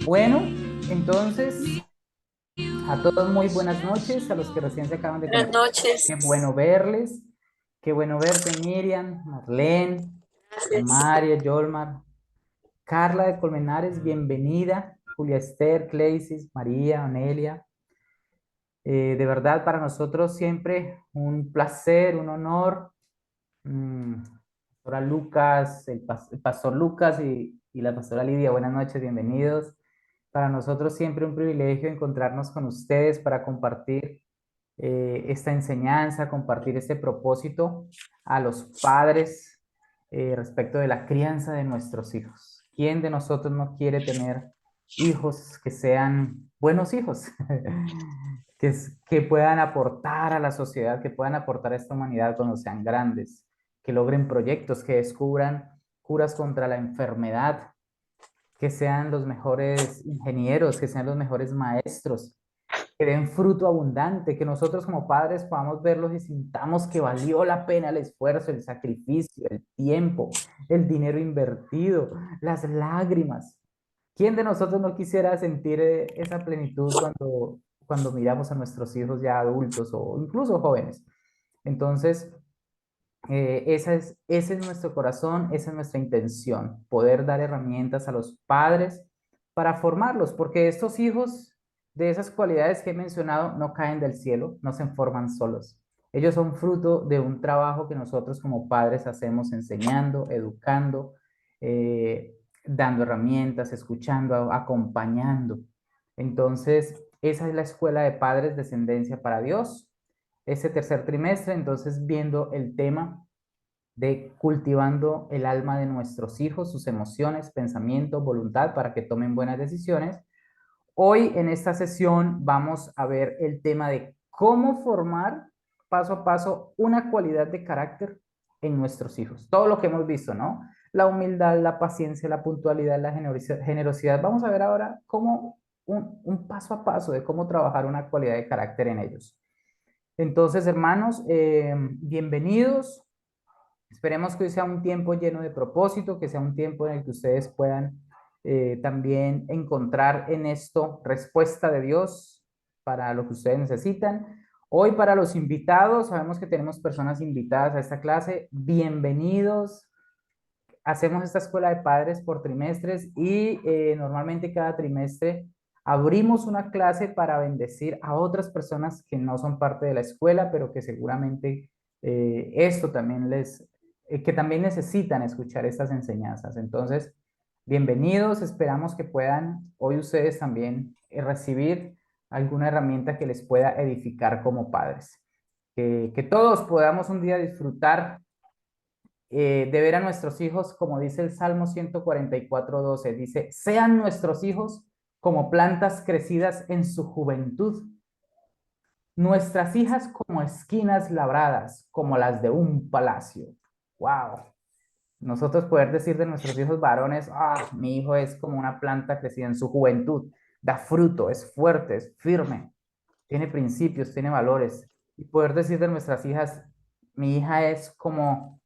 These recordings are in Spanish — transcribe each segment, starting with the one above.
Bueno, entonces, a todos muy buenas noches, a los que recién se acaban de Buenas conectar. noches. Qué bueno verles, qué bueno verte, Miriam, Marlene, Gracias. María, Yolmar, Carla de Colmenares, bienvenida, Julia Esther, Cleisis, María, Onelia. De verdad, para nosotros siempre un placer, un honor. Pastora Lucas, el pastor Lucas y la pastora Lidia, buenas noches, bienvenidos. Para nosotros siempre un privilegio encontrarnos con ustedes para compartir esta enseñanza, compartir este propósito a los padres respecto de la crianza de nuestros hijos. ¿Quién de nosotros no quiere tener hijos que sean buenos hijos? Que puedan aportar a la sociedad, que puedan aportar a esta humanidad cuando sean grandes, que logren proyectos, que descubran curas contra la enfermedad, que sean los mejores ingenieros, que sean los mejores maestros, que den fruto abundante, que nosotros como padres podamos verlos y sintamos que valió la pena el esfuerzo, el sacrificio, el tiempo, el dinero invertido, las lágrimas. ¿Quién de nosotros no quisiera sentir esa plenitud cuando miramos a nuestros hijos ya adultos o incluso jóvenes? Entonces, ese es nuestro corazón, esa es nuestra intención, poder dar herramientas a los padres para formarlos, porque estos hijos de esas cualidades que he mencionado no caen del cielo, no se forman solos. Ellos son fruto de un trabajo que nosotros como padres hacemos enseñando, educando, eh, dando herramientas, escuchando, acompañando. Entonces, esa es la escuela de padres, Descendencia para Dios. Ese tercer trimestre, entonces viendo el tema de cultivando el alma de nuestros hijos, sus emociones, pensamientos, voluntad para que tomen buenas decisiones. Hoy en esta sesión vamos a ver el tema de cómo formar paso a paso una cualidad de carácter en nuestros hijos. Todo lo que hemos visto, ¿no? La humildad, la paciencia, la puntualidad, la generosidad. Vamos a ver ahora cómo un paso a paso de cómo trabajar una cualidad de carácter en ellos. Entonces, hermanos, bienvenidos. Esperemos que hoy sea un tiempo lleno de propósito, que sea un tiempo en el que ustedes puedan también encontrar en esto respuesta de Dios para lo que ustedes necesitan. Hoy para los invitados, sabemos que tenemos personas invitadas a esta clase. Bienvenidos. Hacemos esta escuela de padres por trimestres y normalmente cada trimestre abrimos una clase para bendecir a otras personas que no son parte de la escuela, pero que seguramente esto también que también necesitan escuchar estas enseñanzas. Entonces, bienvenidos, esperamos que puedan hoy ustedes también recibir alguna herramienta que les pueda edificar como padres. Que todos podamos un día disfrutar de ver a nuestros hijos, como dice el Salmo 144:12, dice, sean nuestros hijos como plantas crecidas en su juventud, nuestras hijas como esquinas labradas, como las de un palacio. ¡Wow! Nosotros poder decir de nuestros hijos varones, ah, mi hijo es como una planta crecida en su juventud, da fruto, es fuerte, es firme, tiene principios, tiene valores. Y poder decir de nuestras hijas, mi hija es como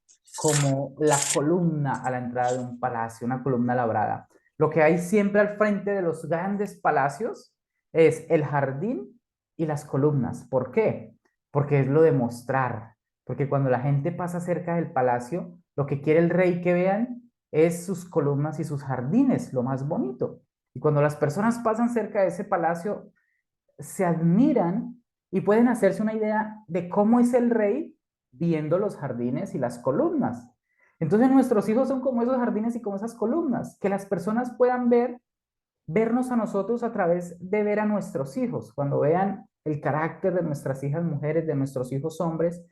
la columna a la entrada de un palacio, una columna labrada. Lo que hay siempre al frente de los grandes palacios es el jardín y las columnas. ¿Por qué? Porque es lo de mostrar. Porque cuando la gente pasa cerca del palacio, lo que quiere el rey que vean es sus columnas y sus jardines, lo más bonito. Y cuando las personas pasan cerca de ese palacio, se admiran y pueden hacerse una idea de cómo es el rey viendo los jardines y las columnas. Entonces nuestros hijos son como esos jardines y como esas columnas, que las personas puedan vernos a nosotros a través de ver a nuestros hijos, cuando vean el carácter de nuestras hijas mujeres, de nuestros hijos hombres,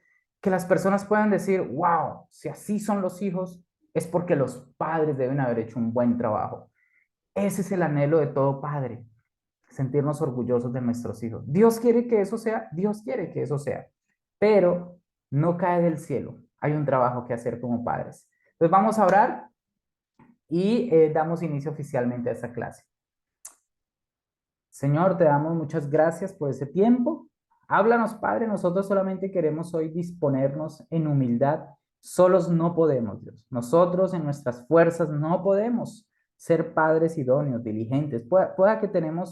que las personas puedan decir, wow, si así son los hijos, es porque los padres deben haber hecho un buen trabajo. Ese es el anhelo de todo padre, sentirnos orgullosos de nuestros hijos. Dios quiere que eso sea, Dios quiere que eso sea, pero no cae del cielo. Hay un trabajo que hacer como padres. Entonces vamos a orar y damos inicio oficialmente a esta clase. Señor, te damos muchas gracias por ese tiempo. Háblanos, Padre, nosotros solamente queremos hoy disponernos en humildad Solos no podemos, Dios. Nosotros en nuestras fuerzas no podemos ser padres idóneos, diligentes. Pueda que tengamos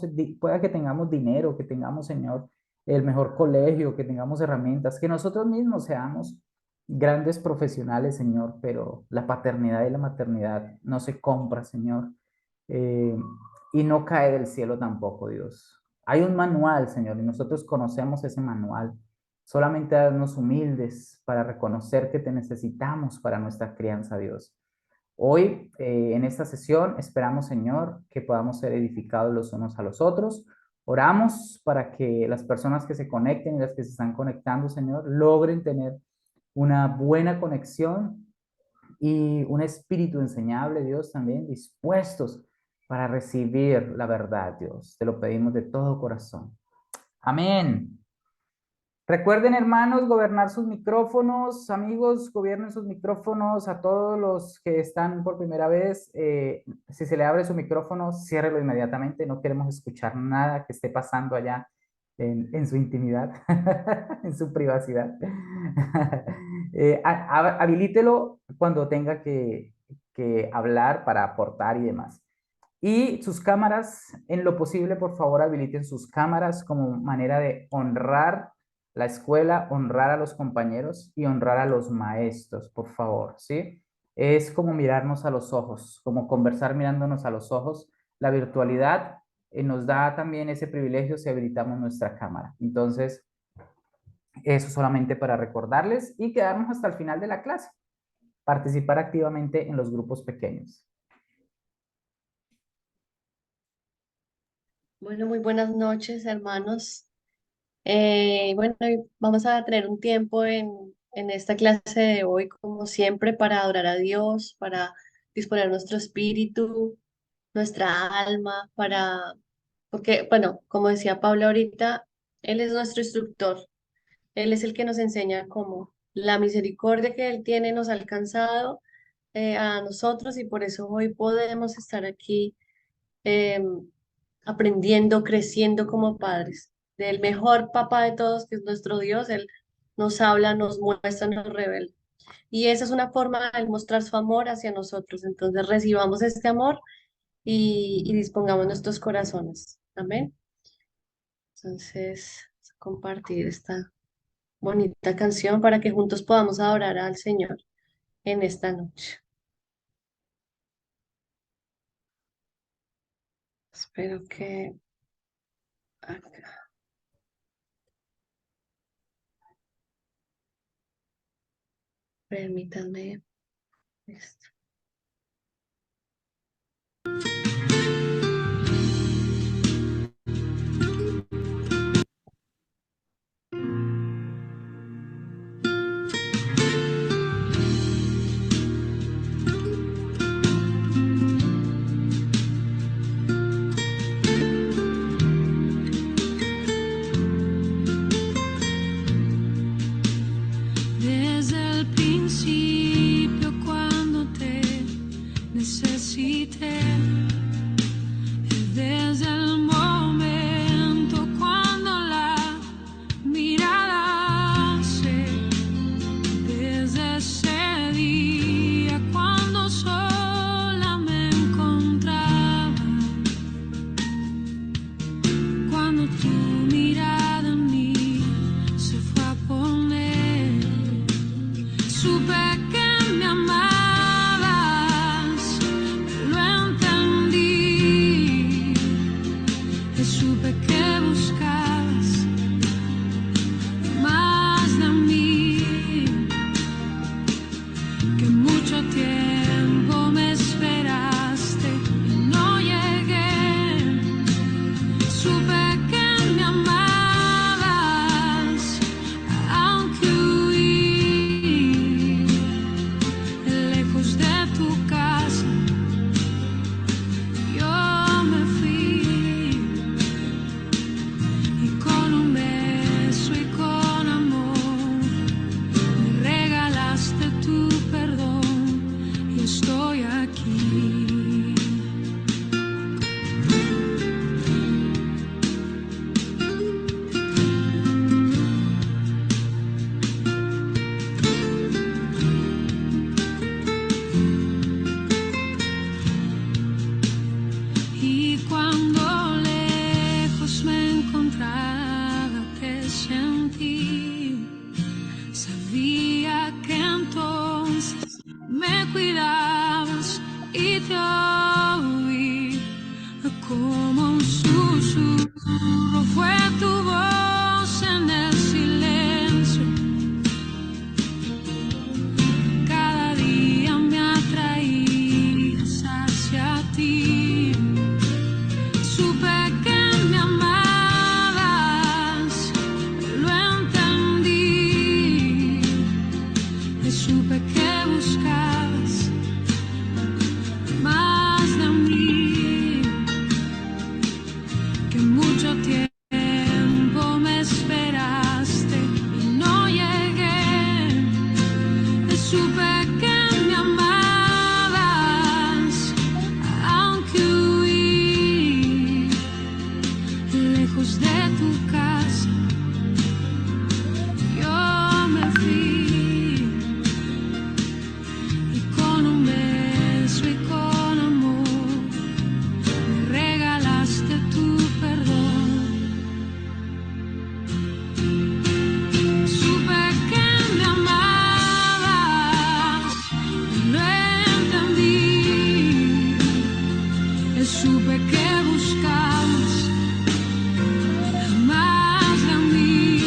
dinero, que tengamos, Señor, el mejor colegio, que tengamos herramientas, que nosotros mismos seamos grandes profesionales, Señor, pero la paternidad y la maternidad no se compra, Señor, eh, y no cae del cielo tampoco, Dios. Hay un manual, Señor, y nosotros conocemos ese manual. Solamente haznos humildes para reconocer que te necesitamos para nuestra crianza, Dios. Hoy, en esta sesión, esperamos, Señor, que podamos ser edificados los unos a los otros. Oramos para que las personas que se conecten y las que se están conectando, Señor, logren tener una buena conexión y un espíritu enseñable, Dios, también dispuestos para recibir la verdad, Dios. Te lo pedimos de todo corazón. Amén. Recuerden, hermanos, gobernar sus micrófonos. Amigos, gobiernen sus micrófonos. A todos los que están por primera vez, si se le abre su micrófono, ciérrelo inmediatamente. No queremos escuchar nada que esté pasando allá en su intimidad, en su privacidad. Habilítelo cuando tenga que hablar para aportar y demás. Y sus cámaras, en lo posible, por favor, habiliten sus cámaras como manera de honrar la escuela, honrar a los compañeros y honrar a los maestros, por favor, ¿sí? Es como mirarnos a los ojos, como conversar mirándonos a los ojos. La virtualidad nos da también ese privilegio si habilitamos nuestra cámara. Entonces, eso solamente para recordarles y quedarnos hasta el final de la clase. Participar activamente en los grupos pequeños. Bueno, muy buenas noches, hermanos. Bueno, vamos a tener un tiempo en esta clase de hoy, como siempre, para adorar a Dios, para disponer nuestro espíritu, nuestra alma, porque, bueno, como decía Pablo ahorita, Él es nuestro instructor, Él es el que nos enseña cómo la misericordia que Él tiene nos ha alcanzado a nosotros y por eso hoy podemos estar aquí em, aprendiendo, creciendo como padres. Del mejor papá de todos, que es nuestro Dios, Él nos habla, nos muestra, nos revela. Y esa es una forma de mostrar su amor hacia nosotros. Entonces recibamos este amor y dispongamos nuestros corazones. Amén. Entonces, vamos a compartir esta bonita canción para que juntos podamos adorar al Señor en esta noche. Espero que acá. Permítanme esto. Desde el principio cuando te necesité, desde el momento cuando la mirada se, desde ese día cuando sola me encontraba, cuando tu mirada en mí se fue a poner, supe que me amabas, lo entendí, y supe que buscabas más de mí, que mucho tiempo me esperaste y no llegué, supe que me amabas, aunque huí lejos de tu casa, yo me fui, y con un beso y con amor me regalaste tu perdón, y te oí como un susurro. Fue tu voz en el silencio. Cada día me atraías hacia ti. Supe que me amabas, lo entendí. Y supe que buscabas más de mí, que mucho tiempo me esperaste y no llegué. Y supe que me amabas, aunque huí lejos de tu casa. Yo me fui y con un beso y con amor me regalaste tu perdón. Supe que me amabas, lo entendí. Supe que buscabas más de mí,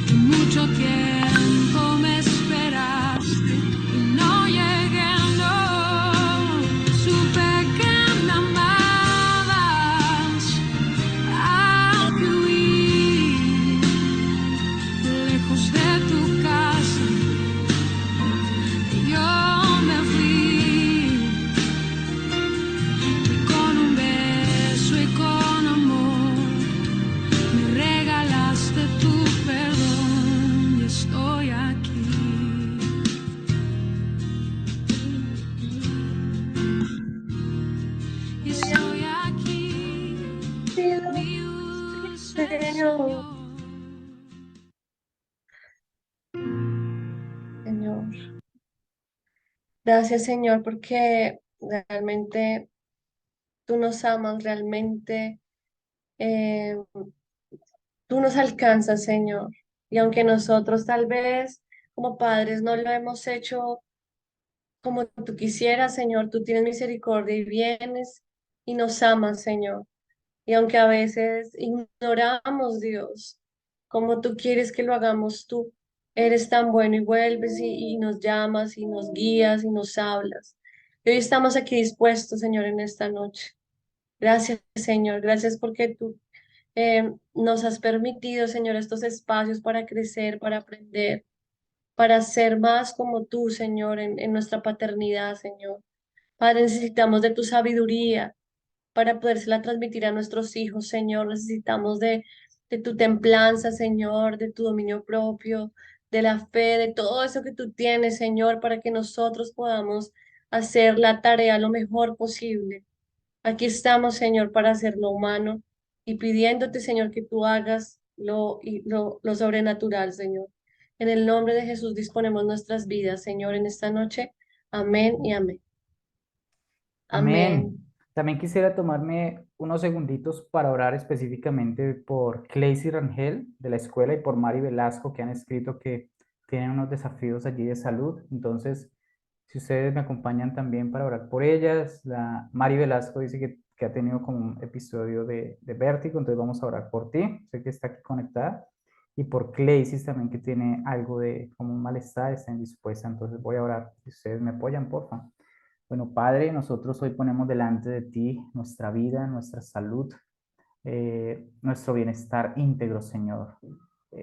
que mucho tiempo me esperaste y no llegué, no. Supe que me amabas, aunque huí lejos de tu casa. Yo me fui y con un beso y con amor me regalaste tu perdón. Y estoy aquí. Y estoy aquí, mi dulce Señor, Señor. Señor. Gracias, Señor, porque realmente tú nos amas, realmente eh, tú nos alcanzas, Señor. Y aunque nosotros tal vez como padres no lo hemos hecho como tú quisieras, Señor, tú tienes misericordia y vienes y nos amas, Señor. Y aunque a veces ignoramos, Dios, como tú quieres que lo hagamos tú, eres tan bueno y vuelves y nos llamas y nos guías y nos hablas. Y hoy estamos aquí dispuestos, Señor, en esta noche. Gracias, Señor. Gracias porque tú nos has permitido, Señor, estos espacios para crecer, para aprender, para ser más como tú, Señor, en nuestra paternidad, Señor. Padre, necesitamos de tu sabiduría para podérsela transmitir a nuestros hijos, Señor. Necesitamos de tu templanza, Señor, de tu dominio propio, de la fe, de todo eso que tú tienes, Señor, para que nosotros podamos hacer la tarea lo mejor posible. Aquí estamos, Señor, para hacer lo humano y pidiéndote, Señor, que tú hagas lo sobrenatural, Señor. En el nombre de Jesús disponemos nuestras vidas, Señor, en esta noche. Amén y amén. Amén. Amén. También quisiera tomarme unos segunditos para orar específicamente por Cleisy Rangel de la escuela y por Mari Velasco, que han escrito que tienen unos desafíos allí de salud. Entonces, si ustedes me acompañan también para orar por ellas, la Mari Velasco dice que ha tenido como un episodio de vértigo, entonces vamos a orar por ti, sé que está aquí conectada, y por Cleisy también que tiene algo de como un malestar, está indispuesta, entonces voy a orar. Si ustedes me apoyan, por favor. Bueno, Padre, nosotros hoy ponemos delante de ti nuestra vida, nuestra salud, nuestro bienestar íntegro, Señor,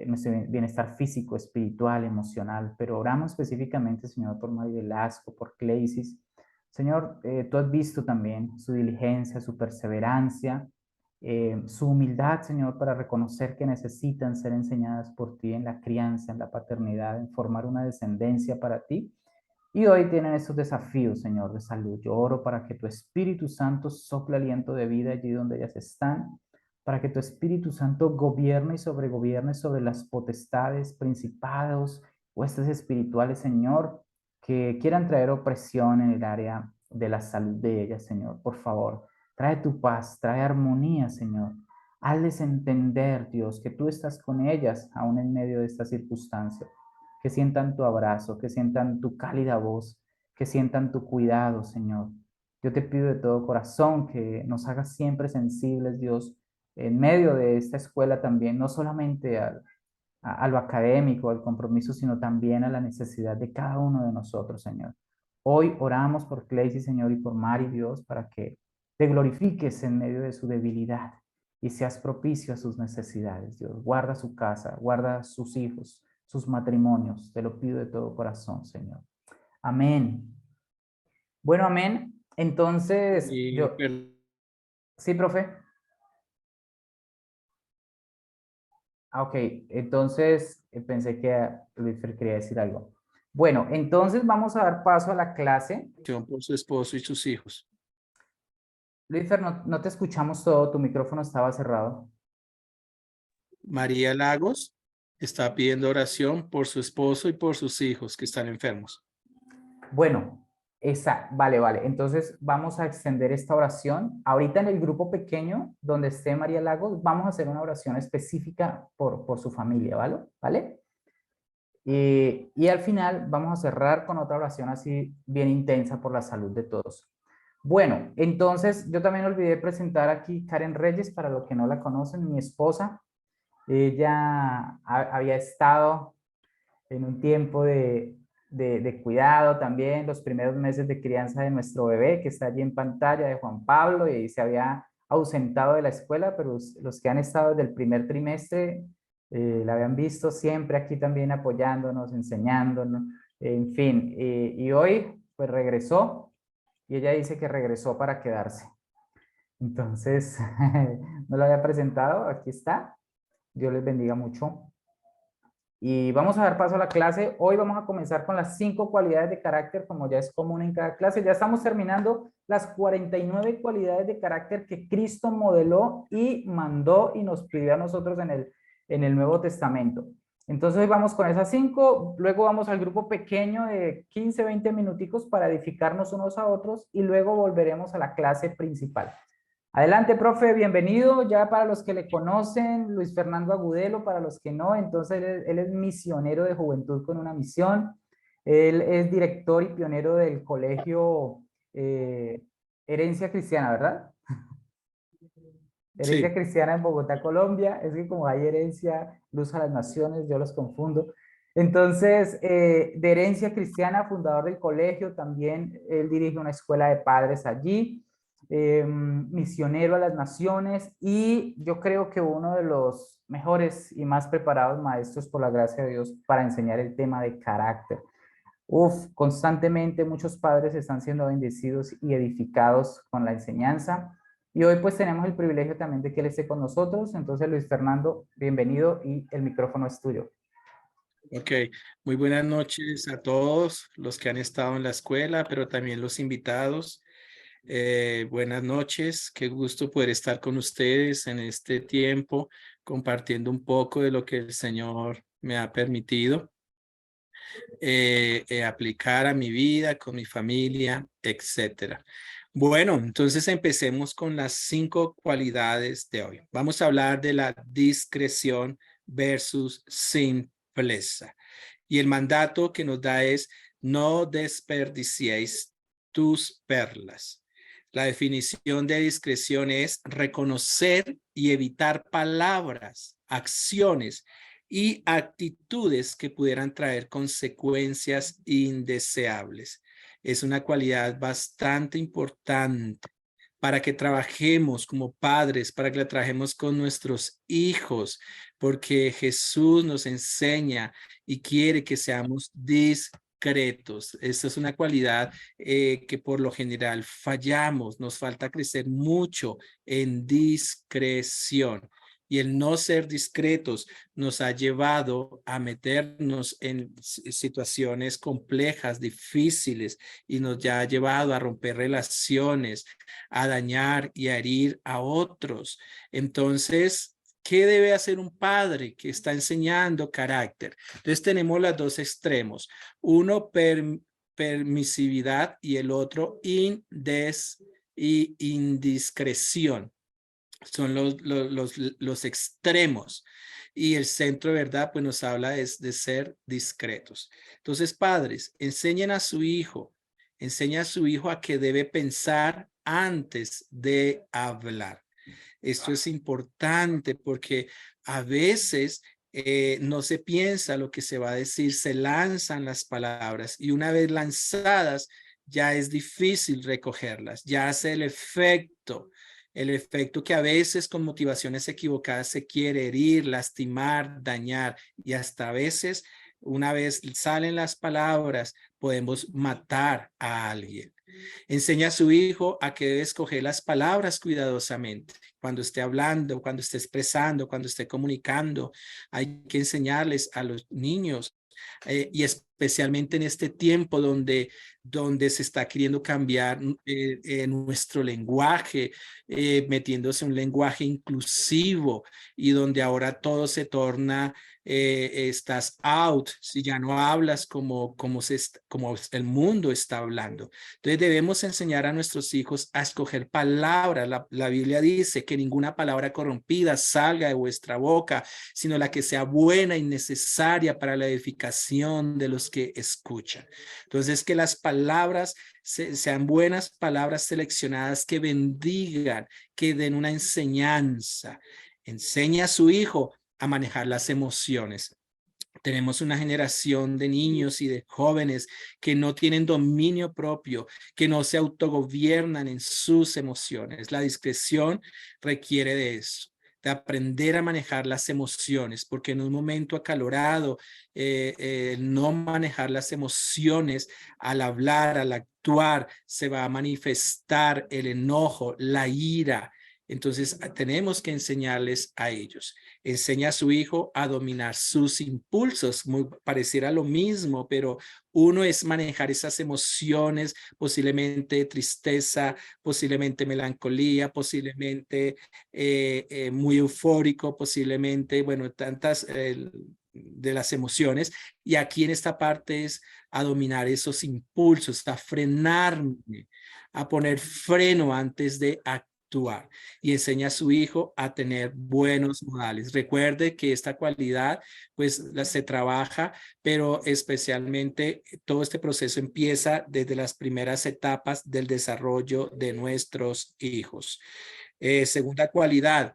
nuestro bienestar físico, espiritual, emocional, pero oramos específicamente, Señor, por Mari Velasco, por Cleisis. Señor, tú has visto también su diligencia, su perseverancia, su humildad, Señor, para reconocer que necesitan ser enseñadas por ti en la crianza, en la paternidad, en formar una descendencia para ti. Y hoy tienen estos desafíos, Señor, de salud. Yo oro para que tu Espíritu Santo sople aliento de vida allí donde ellas están, para que tu Espíritu Santo gobierne y sobregobierne sobre las potestades, principados, huestes espirituales, Señor, que quieran traer opresión en el área de la salud de ellas, Señor. Por favor, trae tu paz, trae armonía, Señor. Hazles entender, Dios, que tú estás con ellas aún en medio de esta circunstancia, que sientan tu abrazo, que sientan tu cálida voz, que sientan tu cuidado, Señor. Yo te pido de todo corazón que nos hagas siempre sensibles, Dios, en medio de esta escuela también, no solamente a lo académico, al compromiso, sino también a la necesidad de cada uno de nosotros, Señor. Hoy oramos por Cleisy, Señor, y por Mari, Dios, para que te glorifiques en medio de su debilidad y seas propicio a sus necesidades, Dios. Guarda su casa, guarda sus hijos, sus matrimonios. Te lo pido de todo corazón, Señor. Amén. Bueno, amén. Entonces, Y yo, sí, profe. Ah, ok, entonces pensé que Luis Fer quería decir algo. Bueno, entonces vamos a dar paso a la clase. perdón, por su esposo y sus hijos. Luis Fer, no te escuchamos todo, tu micrófono estaba cerrado. María Lagos está pidiendo oración por su esposo y por sus hijos que están enfermos. Bueno, vale. Entonces vamos a extender esta oración. Ahorita en el grupo pequeño donde esté María Lagos, vamos a hacer una oración específica por su familia, ¿vale? ¿Vale? Y al final vamos a cerrar con otra oración así bien intensa por la salud de todos. Bueno, entonces yo también olvidé presentar aquí Karen Reyes, para los que no la conocen, mi esposa. Ella había estado en un tiempo de cuidado también, los primeros meses de crianza de nuestro bebé, que está allí en pantalla, de Juan Pablo, y se había ausentado de la escuela, pero los que han estado desde el primer trimestre la habían visto siempre aquí también apoyándonos, enseñándonos, en fin, y hoy pues regresó, y ella dice que regresó para quedarse. Entonces, no lo había presentado, aquí está. Dios les bendiga mucho. Y vamos a dar paso a la clase. Hoy vamos a comenzar con las 5 cualidades de carácter, como ya es común en cada clase. Ya estamos terminando las 49 cualidades de carácter que Cristo modeló y mandó y nos pidió a nosotros en el Nuevo Testamento. Entonces hoy vamos con esas 5, luego vamos al grupo pequeño de 15, 20 minuticos para edificarnos unos a otros y luego volveremos a la clase principal. Adelante, profe, bienvenido. Ya para los que le conocen, Luis Fernando Agudelo, para los que no, entonces él es misionero de Juventud con una Misión. Él es director y pionero del colegio Herencia Cristiana, ¿verdad? Herencia Sí, Cristiana en Bogotá, Colombia. Es que como hay Herencia, Luz a las Naciones, yo los confundo. Entonces, de Herencia Cristiana, fundador del colegio, también él dirige una escuela de padres allí. Misionero a las naciones, y yo creo que uno de los mejores y más preparados maestros por la gracia de Dios para enseñar el tema de carácter. Constantemente muchos padres están siendo bendecidos y edificados con la enseñanza, y hoy pues tenemos el privilegio también de que él esté con nosotros. Entonces, Luis Fernando, bienvenido y el micrófono es tuyo. ok. Muy buenas noches a todos los que han estado en la escuela, pero también los invitados. Buenas noches, qué gusto poder estar con ustedes en este tiempo, compartiendo un poco de lo que el Señor me ha permitido aplicar a mi vida, con mi familia, etcétera. Bueno, entonces empecemos con las 5 cualidades de hoy. Vamos a hablar de la discreción versus simpleza. Y el mandato que nos da es: no desperdiciéis tus perlas. La definición de discreción es reconocer y evitar palabras, acciones y actitudes que pudieran traer consecuencias indeseables. Es una cualidad bastante importante para que trabajemos como padres, para que la trabajemos con nuestros hijos, porque Jesús nos enseña y quiere que seamos discretos. Esta es una cualidad que por lo general fallamos, nos falta crecer mucho en discreción. Y el no ser discretos nos ha llevado a meternos en situaciones complejas, difíciles, y nos ha llevado a romper relaciones, a dañar y a herir a otros. Entonces, ¿qué debe hacer un padre que está enseñando carácter? Entonces tenemos los dos extremos. Uno, permisividad, y el otro, indiscreción. Son los extremos, y el centro de verdad pues nos habla de ser discretos. Entonces, padres, enseñen a su hijo Enseña a su hijo a que debe pensar antes de hablar. Esto es importante porque a veces no se piensa lo que se va a decir, se lanzan las palabras y una vez lanzadas ya es difícil recogerlas, ya hace el efecto que a veces con motivaciones equivocadas se quiere herir, lastimar, dañar y hasta a veces una vez salen las palabras podemos matar a alguien. Enseña a su hijo a que debe escoger las palabras cuidadosamente. Cuando esté hablando, cuando esté expresando, cuando esté comunicando, hay que enseñarles a los niños y especialmente en este tiempo donde se está queriendo cambiar nuestro lenguaje, metiéndose un lenguaje inclusivo y donde ahora todo se torna, estás out, si ya no hablas como el mundo está hablando. Entonces debemos enseñar a nuestros hijos a escoger palabras. La Biblia dice que ninguna palabra corrompida salga de vuestra boca, sino la que sea buena y necesaria para la edificación de los que escuchan. Entonces, que las palabras sean buenas palabras seleccionadas que bendigan, que den una enseñanza. Enseña a su hijo a manejar las emociones. Tenemos una generación de niños y de jóvenes que no tienen dominio propio, que no se autogobiernan en sus emociones. La discreción requiere de eso, de aprender a manejar las emociones, porque en un momento acalorado, no manejar las emociones al hablar, al actuar, se va a manifestar el enojo, la ira. Entonces tenemos que enseñarles a ellos. Enseña a su hijo a dominar sus impulsos. Pareciera lo mismo, pero uno es manejar esas emociones, posiblemente tristeza, posiblemente melancolía, posiblemente muy eufórico, posiblemente, bueno, tantas de las emociones. Y aquí en esta parte es a dominar esos impulsos, a frenarme, a poner freno antes de actuar y enseña a su hijo a tener buenos modales. Recuerde que esta cualidad pues se trabaja, pero especialmente todo este proceso empieza desde las primeras etapas del desarrollo de nuestros hijos. Segunda cualidad,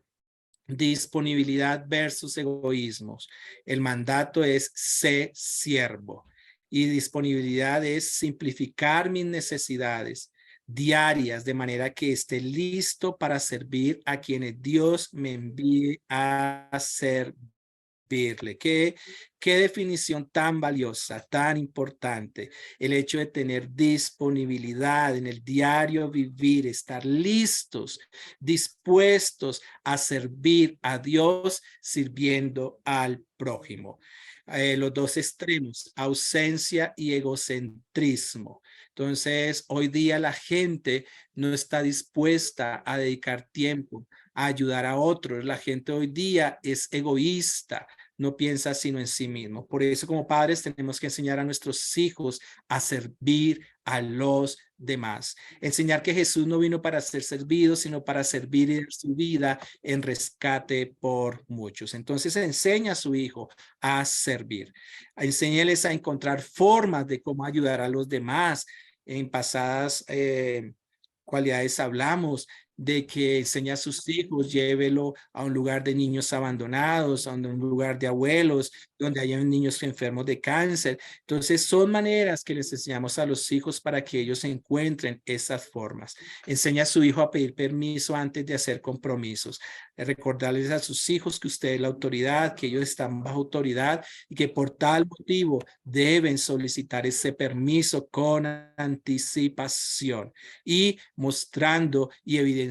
disponibilidad versus egoísmos. El mandato es sé siervo y disponibilidad es simplificar mis necesidades diarias de manera que esté listo para servir a quienes Dios me envíe a servirle. ¿Qué definición tan valiosa, tan importante? El hecho de tener disponibilidad en el diario vivir, estar listos, dispuestos a servir a Dios sirviendo al prójimo. Los dos extremos, ausencia y egocentrismo. Entonces, hoy día la gente no está dispuesta a dedicar tiempo a ayudar a otros. La gente hoy día es egoísta, no piensa sino en sí mismo. Por eso, como padres, tenemos que enseñar a nuestros hijos a servir a los demás. Enseñar que Jesús no vino para ser servido, sino para servir y dar su vida en rescate por muchos. Entonces, enseña a su hijo a servir. Enséñeles a encontrar formas de cómo ayudar a los demás. En pasadas cualidades hablamos de que enseña a sus hijos, llévelo a un lugar de niños abandonados, a un lugar de abuelos, donde hayan niños enfermos de cáncer. Entonces son maneras que les enseñamos a los hijos para que ellos encuentren esas formas. Enseña a su hijo a pedir permiso antes de hacer compromisos. Recordarles a sus hijos que usted es la autoridad, que ellos están bajo autoridad y que por tal motivo deben solicitar ese permiso con anticipación y mostrando y evidenciando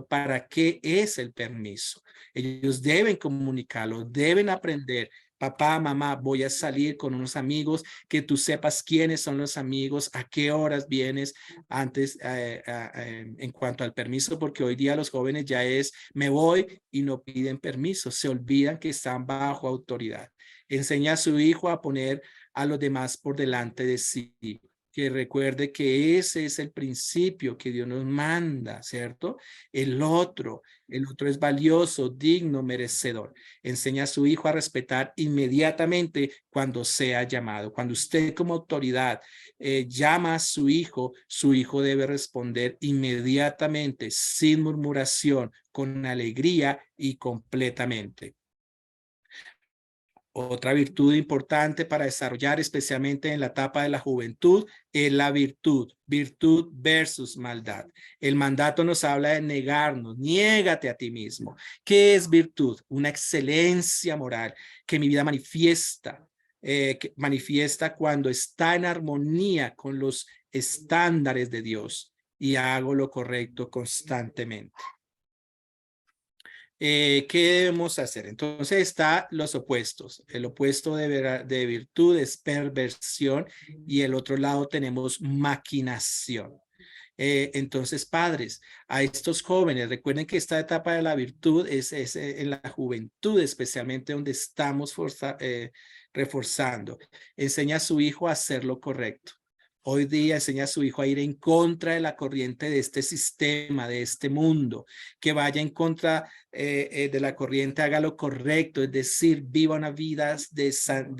para qué es el permiso. Ellos deben comunicarlo, deben aprender. Papá, mamá, voy a salir con unos amigos, que tú sepas quiénes son los amigos, a qué horas vienes antes en cuanto al permiso, porque hoy día los jóvenes ya es, me voy y no piden permiso, se olvidan que están bajo autoridad. Enseña a su hijo a poner a los demás por delante de sí. que recuerde que ese es el principio que Dios nos manda, ¿cierto? El otro es valioso, digno, merecedor. Enseña a su hijo a respetar inmediatamente cuando sea llamado. Cuando usted como autoridad llama a su hijo debe responder inmediatamente, sin murmuración, con alegría y completamente. Otra virtud importante para desarrollar, especialmente en la etapa de la juventud, es la virtud. Virtud versus maldad. El mandato nos habla de negarnos. Niégate a ti mismo. ¿Qué es virtud? Una excelencia moral que mi vida manifiesta. Que manifiesta cuando está en armonía con los estándares de Dios y hago lo correcto constantemente. ¿Qué debemos hacer? Entonces está los opuestos. El opuesto de virtud es perversión y el otro lado tenemos maquinación. Entonces, padres, a estos jóvenes, recuerden que esta etapa de la virtud es en la juventud, especialmente donde estamos reforzando. Enseña a su hijo a hacer lo correcto. Hoy día enseña a su hijo a ir en contra de la corriente de este sistema, de este mundo, que vaya en contra de la corriente, haga lo correcto, es decir, viva una vida de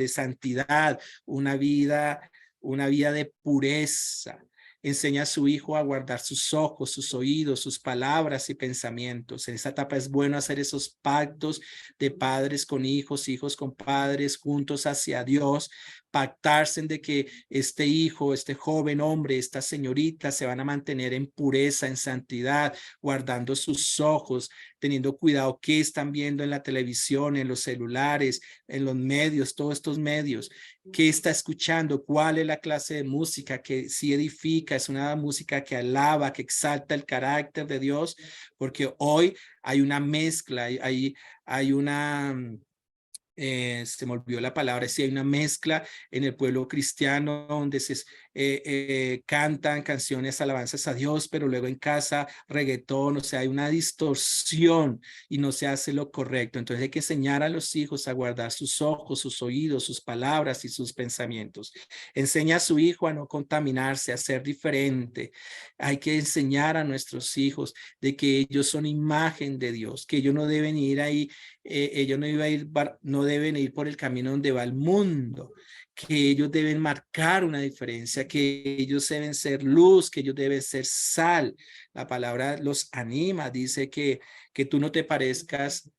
santidad, una vida de pureza. Enseña a su hijo a guardar sus ojos, sus oídos, sus palabras y pensamientos. En esta etapa es bueno hacer esos pactos de padres con hijos, hijos con padres, juntos hacia Dios, pactarse de que este hijo, este joven hombre, esta señorita se van a mantener en pureza, en santidad, guardando sus ojos, teniendo cuidado qué están viendo en la televisión, en los celulares, en los medios, todos estos medios, qué está escuchando, cuál es la clase de música que sí edifica, es una música que alaba, que exalta el carácter de Dios, porque hoy hay una mezcla, hay una... se me olvidó la palabra, sí hay una mezcla en el pueblo cristiano donde se cantan canciones, alabanzas a Dios, pero luego en casa reggaetón, o sea, hay una distorsión y no se hace lo correcto. Entonces hay que enseñar a los hijos a guardar sus ojos, sus oídos, sus palabras y sus pensamientos. Enseña a su hijo a no contaminarse, a ser diferente. Hay que enseñar a nuestros hijos de que ellos son imagen de Dios, que ellos no deben ir ahí, ellos no deben ir por el camino donde va el mundo, que ellos deben marcar una diferencia, que ellos deben ser luz, que ellos deben ser sal. La palabra los anima, dice que tú no te parezcas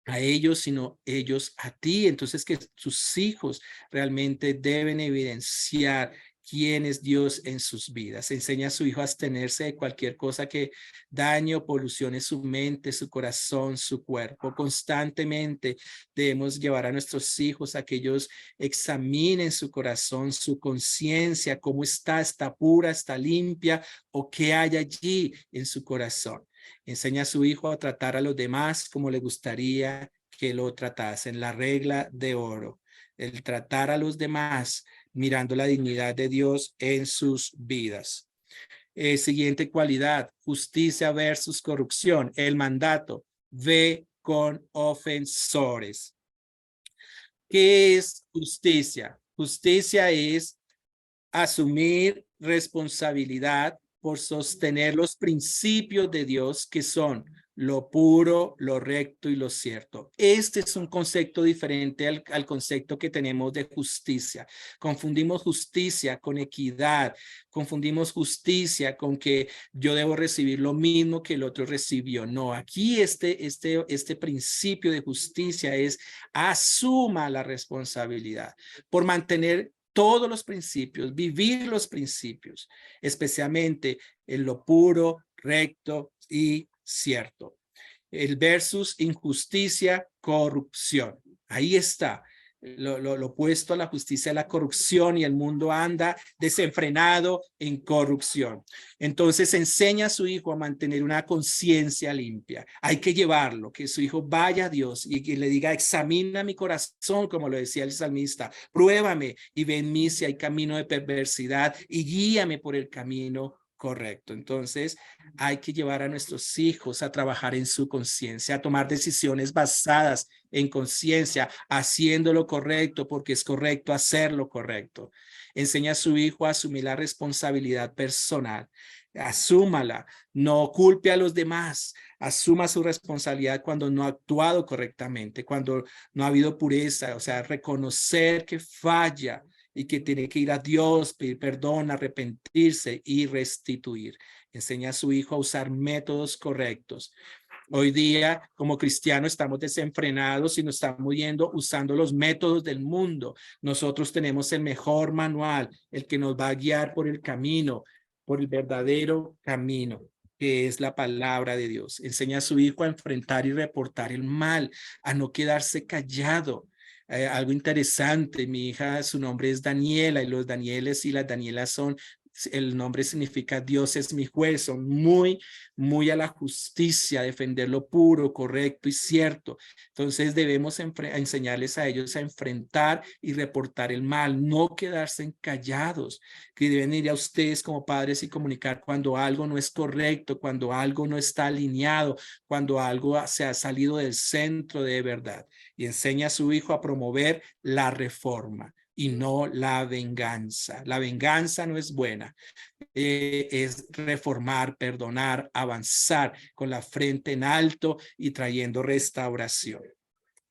a ellos, sino ellos a ti. Entonces que sus hijos realmente deben evidenciar quién es Dios en sus vidas. Enseña a su hijo a abstenerse de cualquier cosa que dañe o polucione su mente, su corazón, su cuerpo. Constantemente debemos llevar a nuestros hijos a que ellos examinen su corazón, su conciencia, cómo está pura, está limpia o qué hay allí en su corazón. Enseña a su hijo a tratar a los demás como le gustaría que lo tratasen. La regla de oro, el tratar a los demás mirando la dignidad de Dios en sus vidas. Siguiente cualidad, justicia versus corrupción. El mandato, ve con ofensores. ¿Qué es justicia? Justicia es asumir responsabilidad por sostener los principios de Dios, que son lo puro, lo recto y lo cierto. Este es un concepto diferente al concepto que tenemos de justicia. Confundimos justicia con equidad, confundimos justicia con que yo debo recibir lo mismo que el otro recibió. No, aquí este principio de justicia es asuma la responsabilidad por mantener todos los principios, vivir los principios, especialmente en lo puro, recto y cierto. El versus injusticia, corrupción. Ahí está. Lo opuesto a la justicia, la corrupción, y el mundo anda desenfrenado en corrupción. Entonces enseña a su hijo a mantener una conciencia limpia. Hay que llevarlo, que su hijo vaya a Dios y que le diga: examina mi corazón, como lo decía el salmista, pruébame y ve en mí si hay camino de perversidad y guíame por el camino correcto. Entonces hay que llevar a nuestros hijos a trabajar en su conciencia, a tomar decisiones basadas en conciencia, haciendo lo correcto porque es correcto hacer lo correcto. Enseña a su hijo a asumir la responsabilidad personal. Asúmala, no culpe a los demás, asuma su responsabilidad cuando no ha actuado correctamente, cuando no ha habido pureza, o sea, reconocer que falla y que tiene que ir a Dios, pedir perdón, arrepentirse y restituir. Enseña a su hijo a usar métodos correctos. Hoy día, como cristianos, estamos desenfrenados y nos estamos yendo usando los métodos del mundo. Nosotros tenemos el mejor manual, el que nos va a guiar por el camino, por el verdadero camino, que es la palabra de Dios. Enseña a su hijo a enfrentar y reportar el mal, a no quedarse callado. Algo interesante, mi hija, su nombre es Daniela, y los Danieles y las Danielas son, el nombre significa Dios es mi juez, son muy a la justicia, defender lo puro, correcto y cierto. Entonces debemos enseñarles a ellos a enfrentar y reportar el mal, no quedarse callados, que deben ir a ustedes como padres y comunicar cuando algo no es correcto, cuando algo no está alineado, cuando algo se ha salido del centro de verdad. Y enseña a su hijo a promover la reforma y no la venganza. La venganza no es buena. Es reformar, perdonar, avanzar con la frente en alto y trayendo restauración.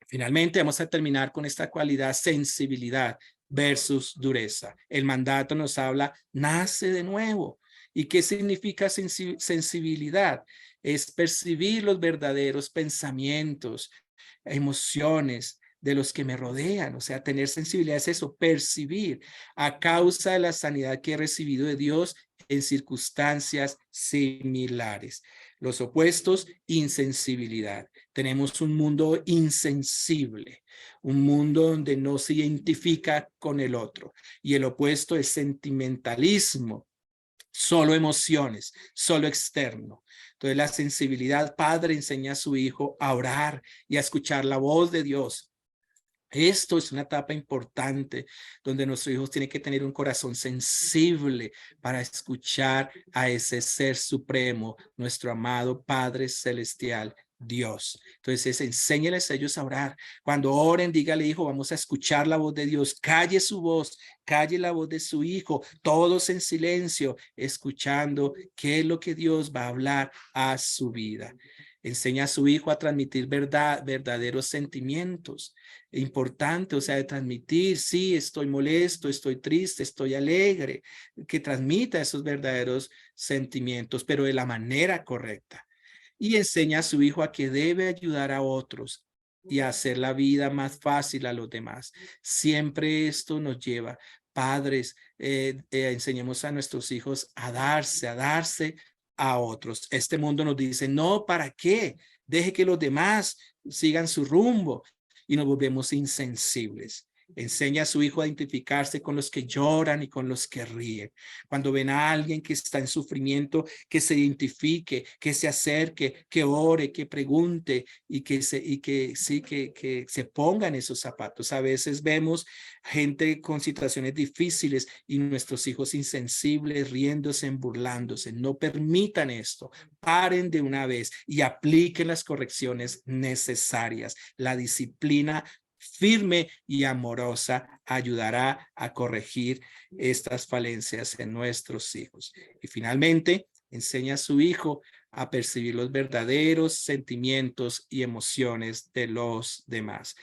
Finalmente, vamos a terminar con esta cualidad, sensibilidad versus dureza. El mandato nos habla, nace de nuevo. ¿Y qué significa sensibilidad? Es percibir los verdaderos pensamientos, emociones de los que me rodean. O sea, tener sensibilidad es eso, percibir a causa de la sanidad que he recibido de Dios en circunstancias similares. Los opuestos, insensibilidad. Tenemos un mundo insensible, un mundo donde no se identifica con el otro. Y el opuesto es sentimentalismo, solo emociones, solo externo. Entonces la sensibilidad, padre enseña a su hijo a orar y a escuchar la voz de Dios. Esto es una etapa importante donde nuestros hijos tienen que tener un corazón sensible para escuchar a ese ser supremo, nuestro amado Padre Celestial, Dios. Entonces, enséñeles a ellos a orar. Cuando oren, dígale, hijo, vamos a escuchar la voz de Dios. Calle su voz, calle la voz de su hijo, todos en silencio, escuchando qué es lo que Dios va a hablar a su vida. Enseña a su hijo a transmitir verdaderos sentimientos. Importante, o sea, de transmitir, sí, estoy molesto, estoy triste, estoy alegre, que transmita esos verdaderos sentimientos, pero de la manera correcta. Y enseña a su hijo a que debe ayudar a otros y a hacer la vida más fácil a los demás. Siempre esto nos lleva, padres, enseñemos a nuestros hijos a darse a otros. Este mundo nos dice, no, ¿para qué? Deje que los demás sigan su rumbo y nos volvemos insensibles. Enseña a su hijo a identificarse con los que lloran y con los que ríen. Cuando ven a alguien que está en sufrimiento, que se identifique, que se acerque, que ore, que pregunte y que se ponga en esos zapatos. A veces vemos gente con situaciones difíciles y nuestros hijos insensibles, riéndose, burlándose. No permitan esto. Paren de una vez y apliquen las correcciones necesarias. La disciplina firme y amorosa ayudará a corregir estas falencias en nuestros hijos. Y finalmente, enseña a su hijo a percibir los verdaderos sentimientos y emociones de los demás.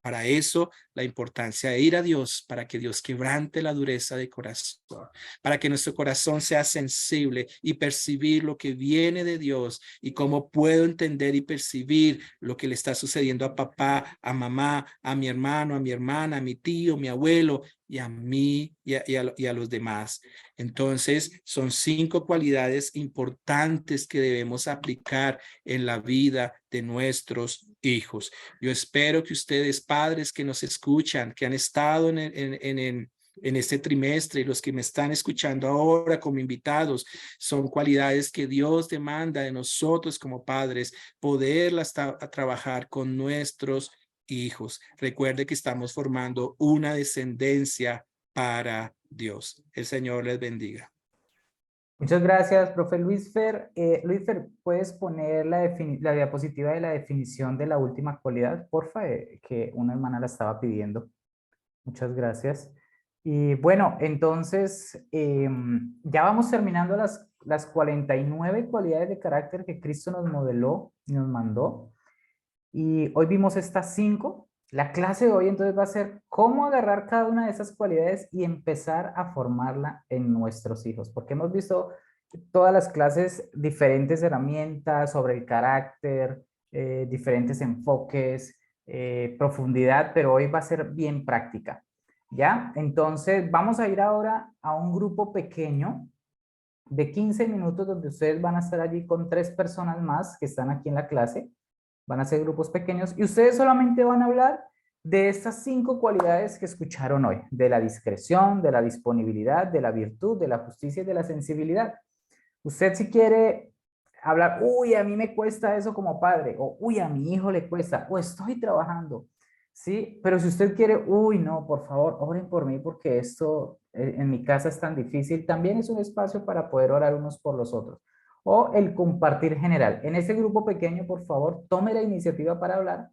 Para eso, la importancia de ir a Dios, para que Dios quebrante la dureza de corazón, para que nuestro corazón sea sensible y percibir lo que viene de Dios y cómo puedo entender y percibir lo que le está sucediendo a papá, a mamá, a mi hermano, a mi hermana, a mi tío, mi abuelo y a mí y a los demás. Entonces, son 5 cualidades importantes que debemos aplicar en la vida de nuestros hijos. Yo espero que ustedes, padres que nos escuchan, que han estado en este trimestre y los que me están escuchando ahora como invitados, son cualidades que Dios demanda de nosotros como padres, poderlas trabajar con nuestros hijos. Recuerde que estamos formando una descendencia para Dios. El Señor les bendiga. Muchas gracias, profe Luisfer. Luisfer, ¿puedes poner la diapositiva de la definición de la última cualidad, porfa? Que una hermana la estaba pidiendo. Muchas gracias. Y bueno, entonces ya vamos terminando las 49 cualidades de carácter que Cristo nos modeló y nos mandó. Y hoy vimos estas 5. La clase de hoy entonces va a ser cómo agarrar cada una de esas cualidades y empezar a formarla en nuestros hijos, porque hemos visto todas las clases diferentes herramientas sobre el carácter, diferentes enfoques, profundidad, pero hoy va a ser bien práctica. ¿Ya? Entonces vamos a ir ahora a un grupo pequeño de 15 minutos donde ustedes van a estar allí con 3 personas más que están aquí en la clase. Van a ser grupos pequeños y ustedes solamente van a hablar de estas 5 cualidades que escucharon hoy, de la discreción, de la disponibilidad, de la virtud, de la justicia y de la sensibilidad. Usted si quiere hablar, uy, a mí me cuesta eso como padre, o uy, a mi hijo le cuesta, o estoy trabajando, ¿sí? Pero si usted quiere, uy, no, por favor, oren por mí porque esto en mi casa es tan difícil, también es un espacio para poder orar unos por los otros. O el compartir general. En ese grupo pequeño, por favor, tome la iniciativa para hablar,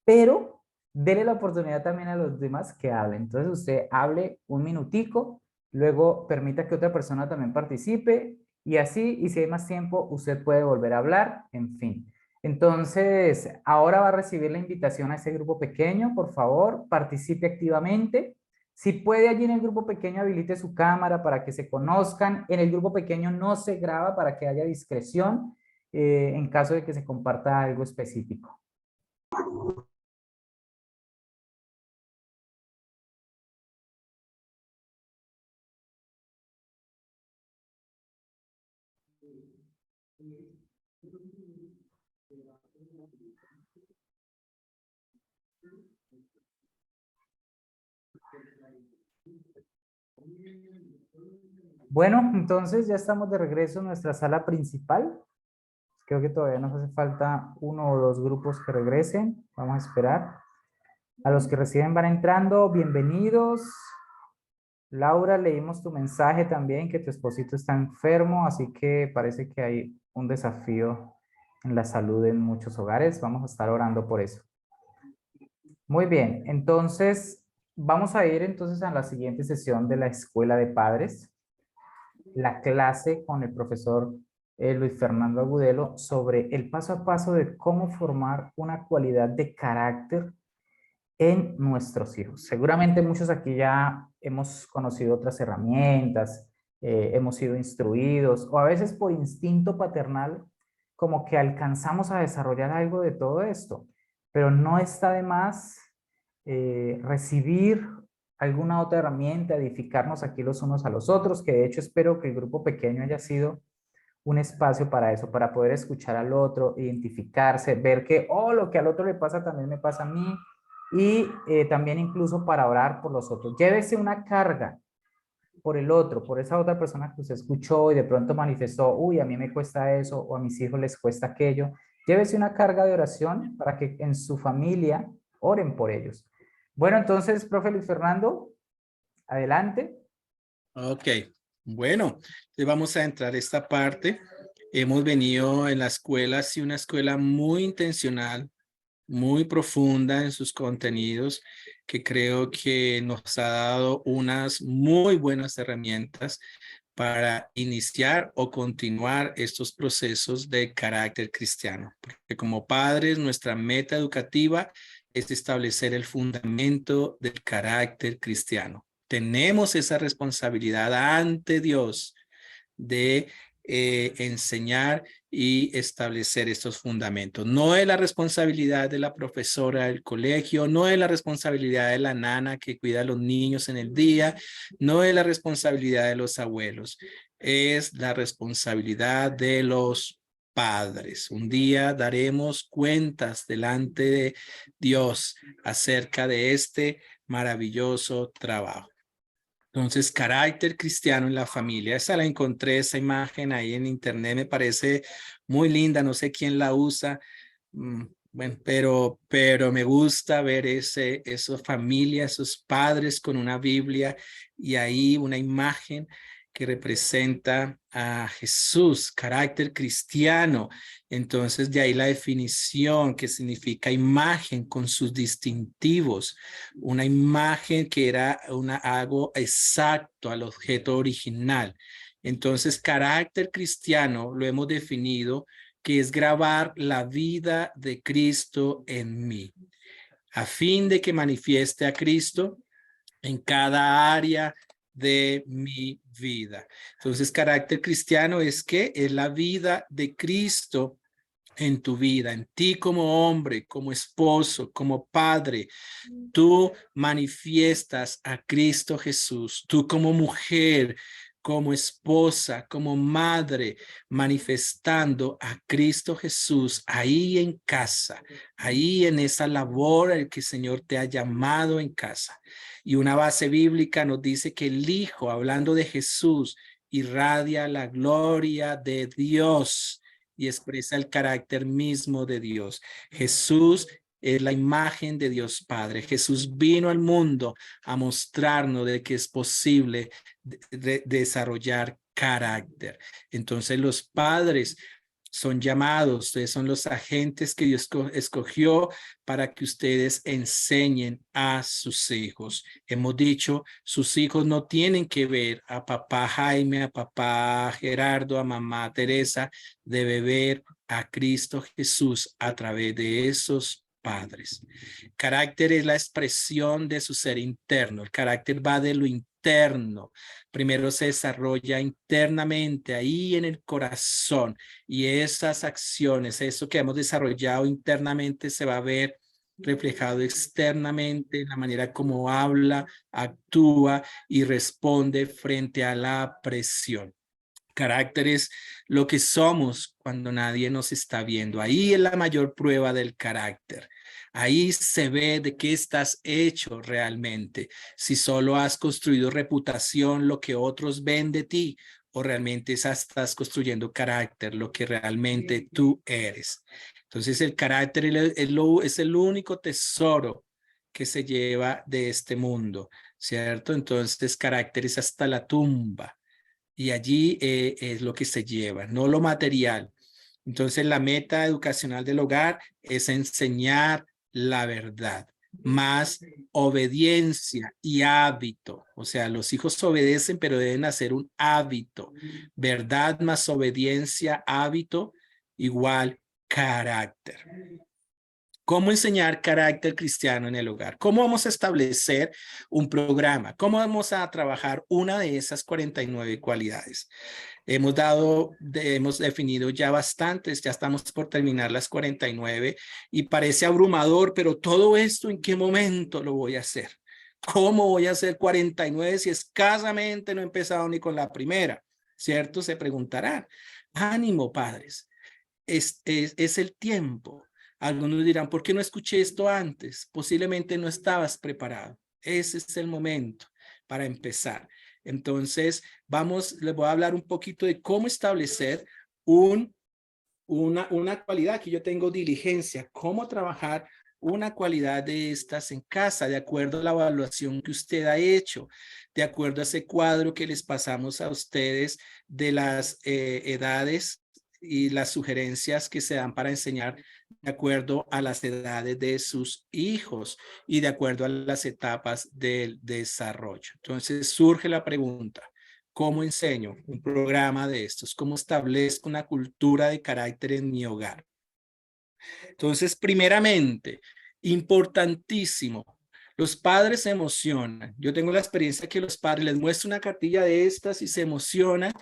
pero dele la oportunidad también a los demás que hablen. Entonces usted hable un minutico, luego permita que otra persona también participe y así, y si hay más tiempo, usted puede volver a hablar, en fin. Entonces, ahora va a recibir la invitación a ese grupo pequeño, por favor, participe activamente. Si puede allí en el grupo pequeño, habilite su cámara para que se conozcan. En el grupo pequeño no se graba para que haya discreción en caso de que se comparta algo específico. Bueno, entonces ya estamos de regreso en nuestra sala principal. Creo que todavía nos hace falta 1 o 2 grupos que regresen. Vamos a esperar. A los que recién van entrando, bienvenidos. Laura, leímos tu mensaje también, que tu esposito está enfermo, así que parece que hay un desafío en la salud en muchos hogares. Vamos a estar orando por eso. Muy bien, entonces vamos a ir entonces a la siguiente sesión de la Escuela de Padres, la clase con el profesor Luis Fernando Agudelo sobre el paso a paso de cómo formar una cualidad de carácter en nuestros hijos. Seguramente muchos aquí ya hemos conocido otras herramientas, hemos sido instruidos o a veces por instinto paternal como que alcanzamos a desarrollar algo de todo esto, pero no está de más recibir alguna otra herramienta, edificarnos aquí los unos a los otros, que de hecho espero que el grupo pequeño haya sido un espacio para eso, para poder escuchar al otro, identificarse, ver que, oh, lo que al otro le pasa también me pasa a mí, y también incluso para orar por los otros. Llévese una carga por el otro, por esa otra persona que usted escuchó y de pronto manifestó, uy, a mí me cuesta eso, o a mis hijos les cuesta aquello. Llévese una carga de oración para que en su familia oren por ellos. Bueno, entonces, profe Luis Fernando, adelante. Ok, bueno, entonces vamos a entrar a esta parte. Hemos venido en la escuela, sí, una escuela muy intencional, muy profunda en sus contenidos, que creo que nos ha dado unas muy buenas herramientas para iniciar o continuar estos procesos de carácter cristiano. Porque como padres, nuestra meta educativa es establecer el fundamento del carácter cristiano. Tenemos esa responsabilidad ante Dios de enseñar y establecer estos fundamentos. No es la responsabilidad de la profesora del colegio, no es la responsabilidad de la nana que cuida a los niños en el día, no es la responsabilidad de los abuelos, es la responsabilidad de los padres. Un día daremos cuentas delante de Dios acerca de este maravilloso trabajo. Entonces, carácter cristiano en la familia. Esa la encontré, esa imagen ahí en internet, me parece muy linda. No sé quién la usa. Bueno, pero me gusta ver esa familia, esos padres con una Biblia y ahí una imagen que representa a Jesús, carácter cristiano. Entonces de ahí la definición que significa imagen con sus distintivos, una imagen que era algo exacto al objeto original. Entonces carácter cristiano lo hemos definido que es grabar la vida de Cristo en mí, a fin de que manifieste a Cristo en cada área de mi vida. Entonces, carácter cristiano es que es la vida de Cristo en tu vida, en ti como hombre, como esposo, como padre. Tú manifiestas a Cristo Jesús, tú como mujer, como esposa, como madre, manifestando a Cristo Jesús ahí en casa, ahí en esa labor el que el Señor te ha llamado en casa. Y una base bíblica nos dice que el Hijo, hablando de Jesús, irradia la gloria de Dios y expresa el carácter mismo de Dios. Jesús es la imagen de Dios Padre. Jesús vino al mundo a mostrarnos de que es posible desarrollar carácter. Entonces los padres son llamados, ustedes son los agentes que Dios escogió para que ustedes enseñen a sus hijos. Hemos dicho, sus hijos no tienen que ver a papá Jaime, a papá Gerardo, a mamá Teresa, debe ver a Cristo Jesús a través de esos padres. Carácter es la expresión de su ser interno. El carácter va de lo interno. Primero se desarrolla internamente, ahí en el corazón, y esas acciones, eso que hemos desarrollado internamente se va a ver reflejado externamente en la manera como habla, actúa y responde frente a la presión. Carácter es lo que somos cuando nadie nos está viendo. Ahí es la mayor prueba del carácter. Ahí se ve de qué estás hecho realmente. Si solo has construido reputación, lo que otros ven de ti, o realmente estás construyendo carácter, lo que realmente tú eres. Entonces el carácter es el único tesoro que se lleva de este mundo, ¿cierto? Entonces carácter es hasta la tumba. Y allí es lo que se lleva, no lo material. Entonces la meta educacional del hogar es enseñar la verdad, más obediencia y hábito. O sea, los hijos obedecen, pero deben hacer un hábito. Verdad más obediencia, hábito, igual carácter. ¿Cómo enseñar carácter cristiano en el hogar? ¿Cómo vamos a establecer un programa? ¿Cómo vamos a trabajar una de esas 49 cualidades? Hemos definido ya bastantes, ya estamos por terminar las 49 y parece abrumador, pero todo esto, ¿en qué momento lo voy a hacer? ¿Cómo voy a hacer 49 si escasamente no he empezado ni con la primera? ¿Cierto? Se preguntarán. Ánimo, padres. Es el tiempo. Algunos dirán, ¿por qué no escuché esto antes? Posiblemente no estabas preparado. Ese es el momento para empezar. Entonces, les voy a hablar un poquito de cómo establecer una cualidad. Aquí yo tengo diligencia, cómo trabajar una cualidad de estas en casa, de acuerdo a la evaluación que usted ha hecho, de acuerdo a ese cuadro que les pasamos a ustedes de las edades y las sugerencias que se dan para enseñar de acuerdo a las edades de sus hijos y de acuerdo a las etapas del desarrollo. Entonces surge la pregunta, ¿cómo enseño un programa de estos? ¿Cómo establezco una cultura de carácter en mi hogar? Entonces, primeramente, importantísimo, los padres se emocionan. Yo tengo la experiencia que los padres les muestro una cartilla de estas y se emocionan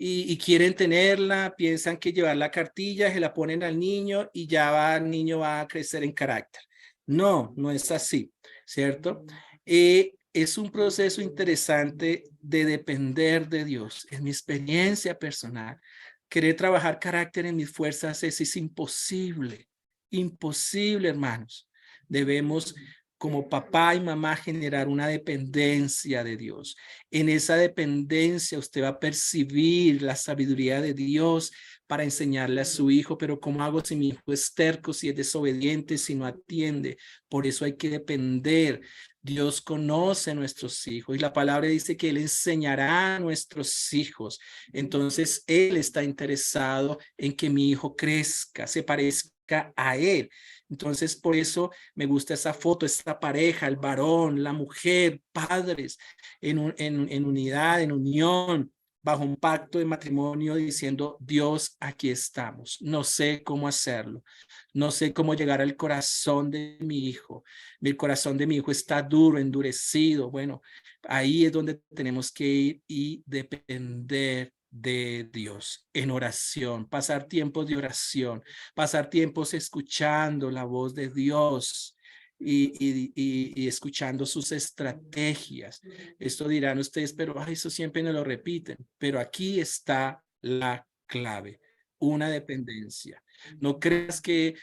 y quieren tenerla, piensan que llevar la cartilla, se la ponen al niño y ya el niño va a crecer en carácter. No, no es así, ¿cierto? Es un proceso interesante de depender de Dios. En mi experiencia personal, querer trabajar carácter en mis fuerzas es imposible. Imposible, hermanos. Debemos como papá y mamá, generar una dependencia de Dios. En esa dependencia usted va a percibir la sabiduría de Dios para enseñarle a su hijo, pero ¿cómo hago si mi hijo es terco, si es desobediente, si no atiende? Por eso hay que depender. Dios conoce a nuestros hijos y la palabra dice que Él enseñará a nuestros hijos. Entonces, Él está interesado en que mi hijo crezca, se parezca a Él. Entonces, por eso me gusta esa foto, esta pareja, el varón, la mujer, padres, en unidad, en unión, bajo un pacto de matrimonio, diciendo, Dios, aquí estamos. No sé cómo hacerlo. No sé cómo llegar al corazón de mi hijo. El corazón de mi hijo está duro, endurecido. Bueno, ahí es donde tenemos que ir y depender de Dios en oración, pasar tiempos de oración, pasar tiempos escuchando la voz de Dios y escuchando sus estrategias. Esto dirán ustedes, pero ay, eso siempre nos lo repiten, pero aquí está la clave, una dependencia. No creas que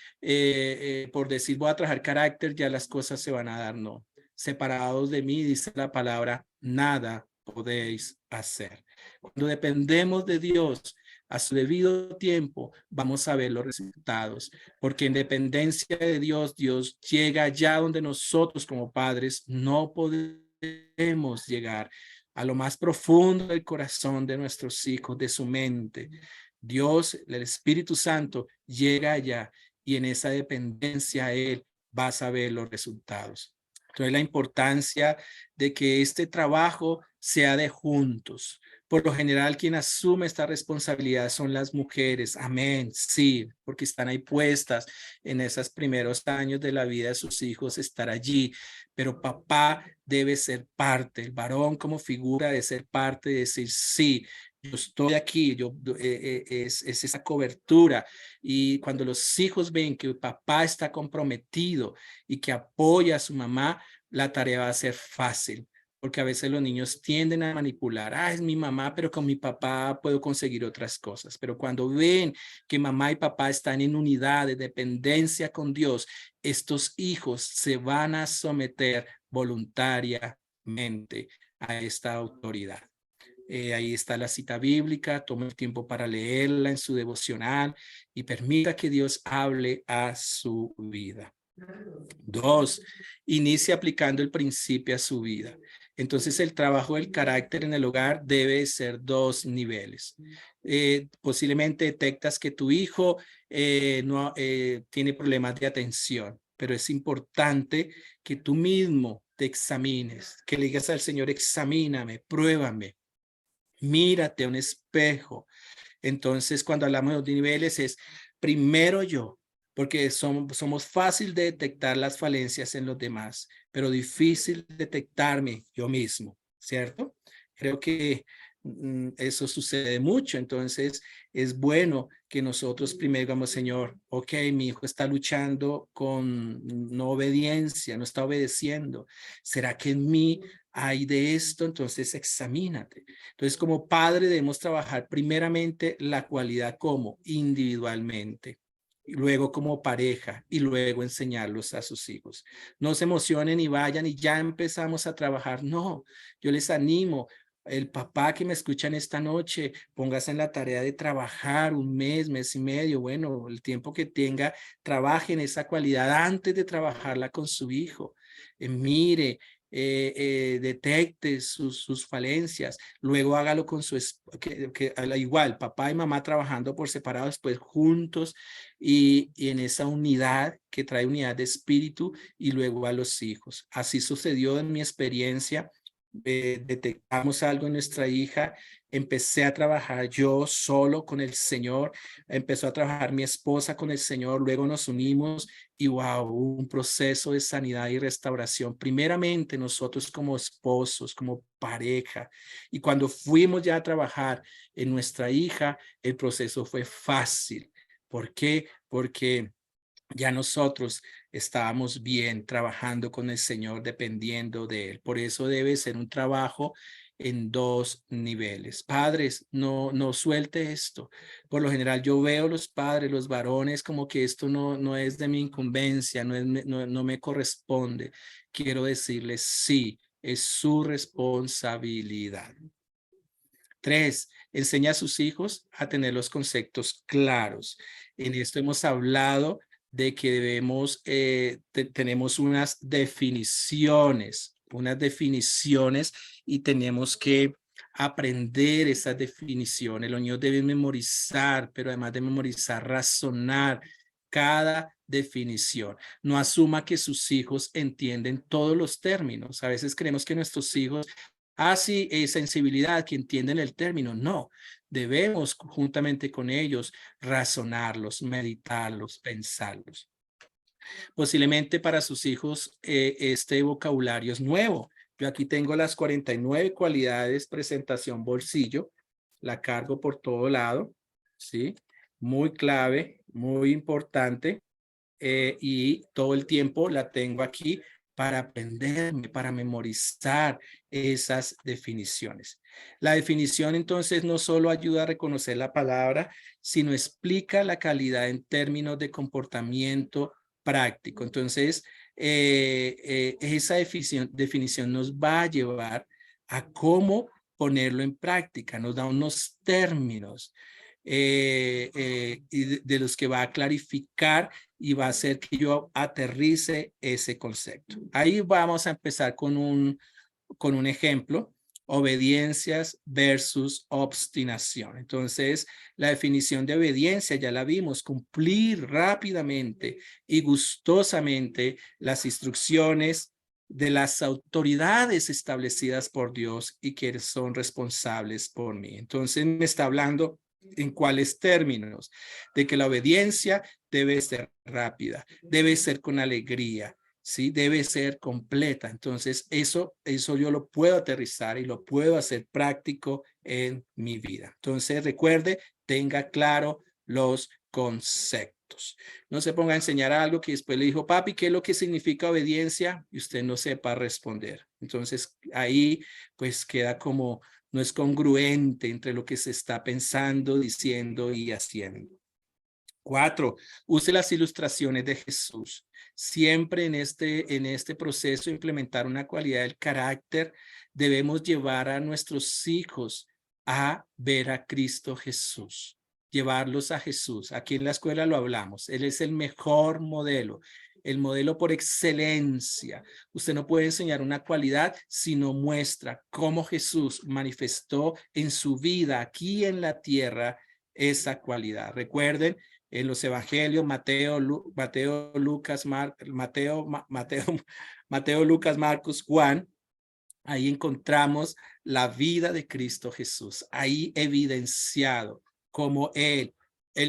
por decir voy a trabajar carácter ya las cosas se van a dar, no. Separados de mí, dice la palabra, nada podéis hacer. Cuando dependemos de Dios a su debido tiempo, vamos a ver los resultados, porque en dependencia de Dios, Dios llega allá donde nosotros como padres no podemos llegar, a lo más profundo del corazón de nuestros hijos, de su mente. Dios, el Espíritu Santo, llega allá y en esa dependencia a Él vas a ver los resultados. Entonces, la importancia de que este trabajo sea de juntos. Por lo general, quien asume esta responsabilidad son las mujeres. Amén. Sí, porque están ahí puestas en esos primeros años de la vida de sus hijos, estar allí. Pero papá debe ser parte, el varón como figura de ser parte, de decir sí. Yo estoy aquí, es esa cobertura. Y cuando los hijos ven que el papá está comprometido y que apoya a su mamá, la tarea va a ser fácil, porque a veces los niños tienden a manipular. Ah, es mi mamá, pero con mi papá puedo conseguir otras cosas. Pero cuando ven que mamá y papá están en unidad de dependencia con Dios, estos hijos se van a someter voluntariamente a esta autoridad. Ahí está la cita bíblica, tome el tiempo para leerla en su devocional y permita que Dios hable a su vida. 2, inicie aplicando el principio a su vida. Entonces, el trabajo del carácter en el hogar debe ser 2 niveles. Posiblemente detectas que tu hijo no tiene problemas de atención, pero es importante que tú mismo te examines, que le digas al Señor, examíname, pruébame, mírate a un espejo. Entonces, cuando hablamos de 2 niveles es primero yo, porque somos fácil de detectar las falencias en los demás, pero difícil detectarme yo mismo, ¿cierto? Creo que eso sucede mucho, entonces es bueno que nosotros primero digamos, Señor, ok, mi hijo está luchando con no obediencia, no está obedeciendo. ¿Será que en mí hay de esto? Entonces examínate. Entonces, como padre debemos trabajar primeramente la cualidad como individualmente, y luego como pareja y luego enseñarlos a sus hijos. No se emocionen y vayan y ya empezamos a trabajar. No, yo les animo. El papá que me escuchan esta noche, póngase en la tarea de trabajar un mes, mes y medio, bueno, el tiempo que tenga, trabaje en esa cualidad antes de trabajarla con su hijo. Mire, detecte sus falencias, luego hágalo con igual, papá y mamá trabajando por separado, después juntos y en esa unidad que trae unidad de espíritu y luego a los hijos. Así sucedió en mi experiencia. Detectamos algo en nuestra hija, empecé a trabajar yo solo con el Señor, empezó a trabajar mi esposa con el Señor, luego nos unimos y wow, un proceso de sanidad y restauración, primeramente nosotros como esposos, como pareja, y cuando fuimos ya a trabajar en nuestra hija, el proceso fue fácil. ¿Por qué? Porque ya nosotros estábamos bien trabajando con el Señor, dependiendo de Él. Por eso debe ser un trabajo en 2 niveles. Padres, no suelte esto. Por lo general yo veo los padres, los varones, como que esto no es de mi incumbencia, no me corresponde. Quiero decirles sí, es su responsabilidad. 3, enseña a sus hijos a tener los conceptos claros. En esto hemos hablado de que debemos, tenemos unas definiciones y tenemos que aprender esas definiciones. Los niños deben memorizar, pero además de memorizar, razonar cada definición. No asuma que sus hijos entienden todos los términos. A veces creemos que nuestros hijos sí, sensibilidad, que entienden el término. No, debemos juntamente con ellos razonarlos, meditarlos, pensarlos. Posiblemente para sus hijos este vocabulario es nuevo. Yo aquí tengo las 49 cualidades presentación bolsillo. La cargo por todo lado, ¿sí? Muy clave, muy importante. Y todo el tiempo la tengo aquí para aprenderme, para memorizar esas definiciones. La definición entonces no solo ayuda a reconocer la palabra, sino explica la calidad en términos de comportamiento práctico. Entonces, esa definición nos va a llevar a cómo ponerlo en práctica, nos da unos términos y de los que va a clarificar y va a hacer que yo aterrice ese concepto. Ahí vamos a empezar con un ejemplo: obediencias versus obstinación. Entonces, la definición de obediencia ya la vimos: cumplir rápidamente y gustosamente las instrucciones de las autoridades establecidas por Dios y que son responsables por mí. Entonces, me está hablando en cuáles términos: de que la obediencia debe ser rápida, debe ser con alegría, ¿sí? Debe ser completa. Entonces, eso yo lo puedo aterrizar y lo puedo hacer práctico en mi vida. Entonces, recuerde, tenga claro los conceptos. No se ponga a enseñar algo que después le dijo: papi, ¿qué es lo que significa obediencia? Y usted no sepa responder. Entonces, ahí pues queda como, no es congruente entre lo que se está pensando, diciendo y haciendo. 4, use las ilustraciones de Jesús. Siempre en este proceso de implementar una cualidad del carácter, debemos llevar a nuestros hijos a ver a Cristo Jesús, llevarlos a Jesús. Aquí en la escuela lo hablamos. Él es el mejor modelo, el modelo por excelencia. Usted no puede enseñar una cualidad si no muestra cómo Jesús manifestó en su vida aquí en la tierra esa cualidad. Recuerden, en los evangelios, Mateo, Lucas, Marcos, Juan, ahí encontramos la vida de Cristo Jesús, ahí evidenciado cómo él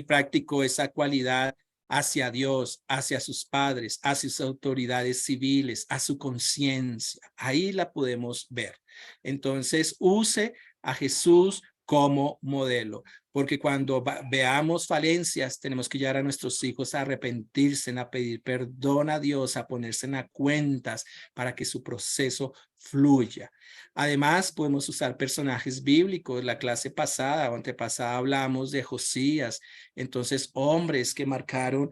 practicó esa cualidad hacia Dios, hacia sus padres, hacia sus autoridades civiles, a su conciencia. Ahí la podemos ver. Entonces, use a Jesús como modelo, porque cuando veamos falencias, tenemos que llevar a nuestros hijos a arrepentirse, a pedir perdón a Dios, a ponerse en cuentas para que su proceso fluya. Además, podemos usar personajes bíblicos. La clase pasada o antepasada hablamos de Josías. Entonces, hombres que marcaron,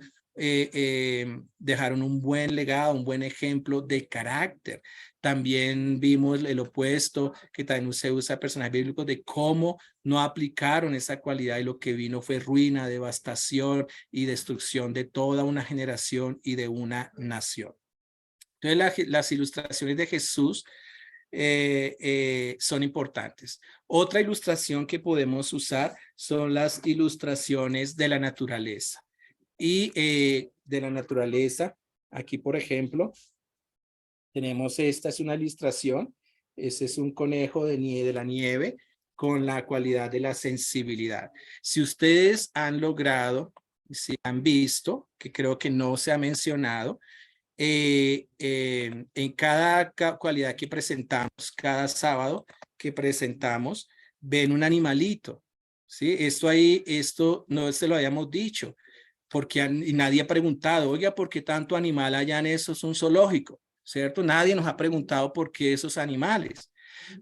dejaron un buen legado, un buen ejemplo de carácter. También vimos el opuesto, que también se usa personajes bíblicos, de cómo no aplicaron esa cualidad y lo que vino fue ruina, devastación y destrucción de toda una generación y de una nación. Entonces, las ilustraciones de Jesús son importantes. Otra ilustración que podemos usar son las ilustraciones de la naturaleza. Y de la naturaleza, aquí por ejemplo, tenemos, esta es una ilustración. Este es un conejo de la nieve con la cualidad de la sensibilidad. Si ustedes han logrado, si han visto, que creo que no se ha mencionado, en cada cualidad que presentamos, cada sábado que presentamos, ven un animalito, ¿sí? Esto no se lo habíamos dicho, porque y nadie ha preguntado: oiga, ¿por qué tanto animal allá en eso? Es un zoológico, ¿cierto? Nadie nos ha preguntado por qué esos animales.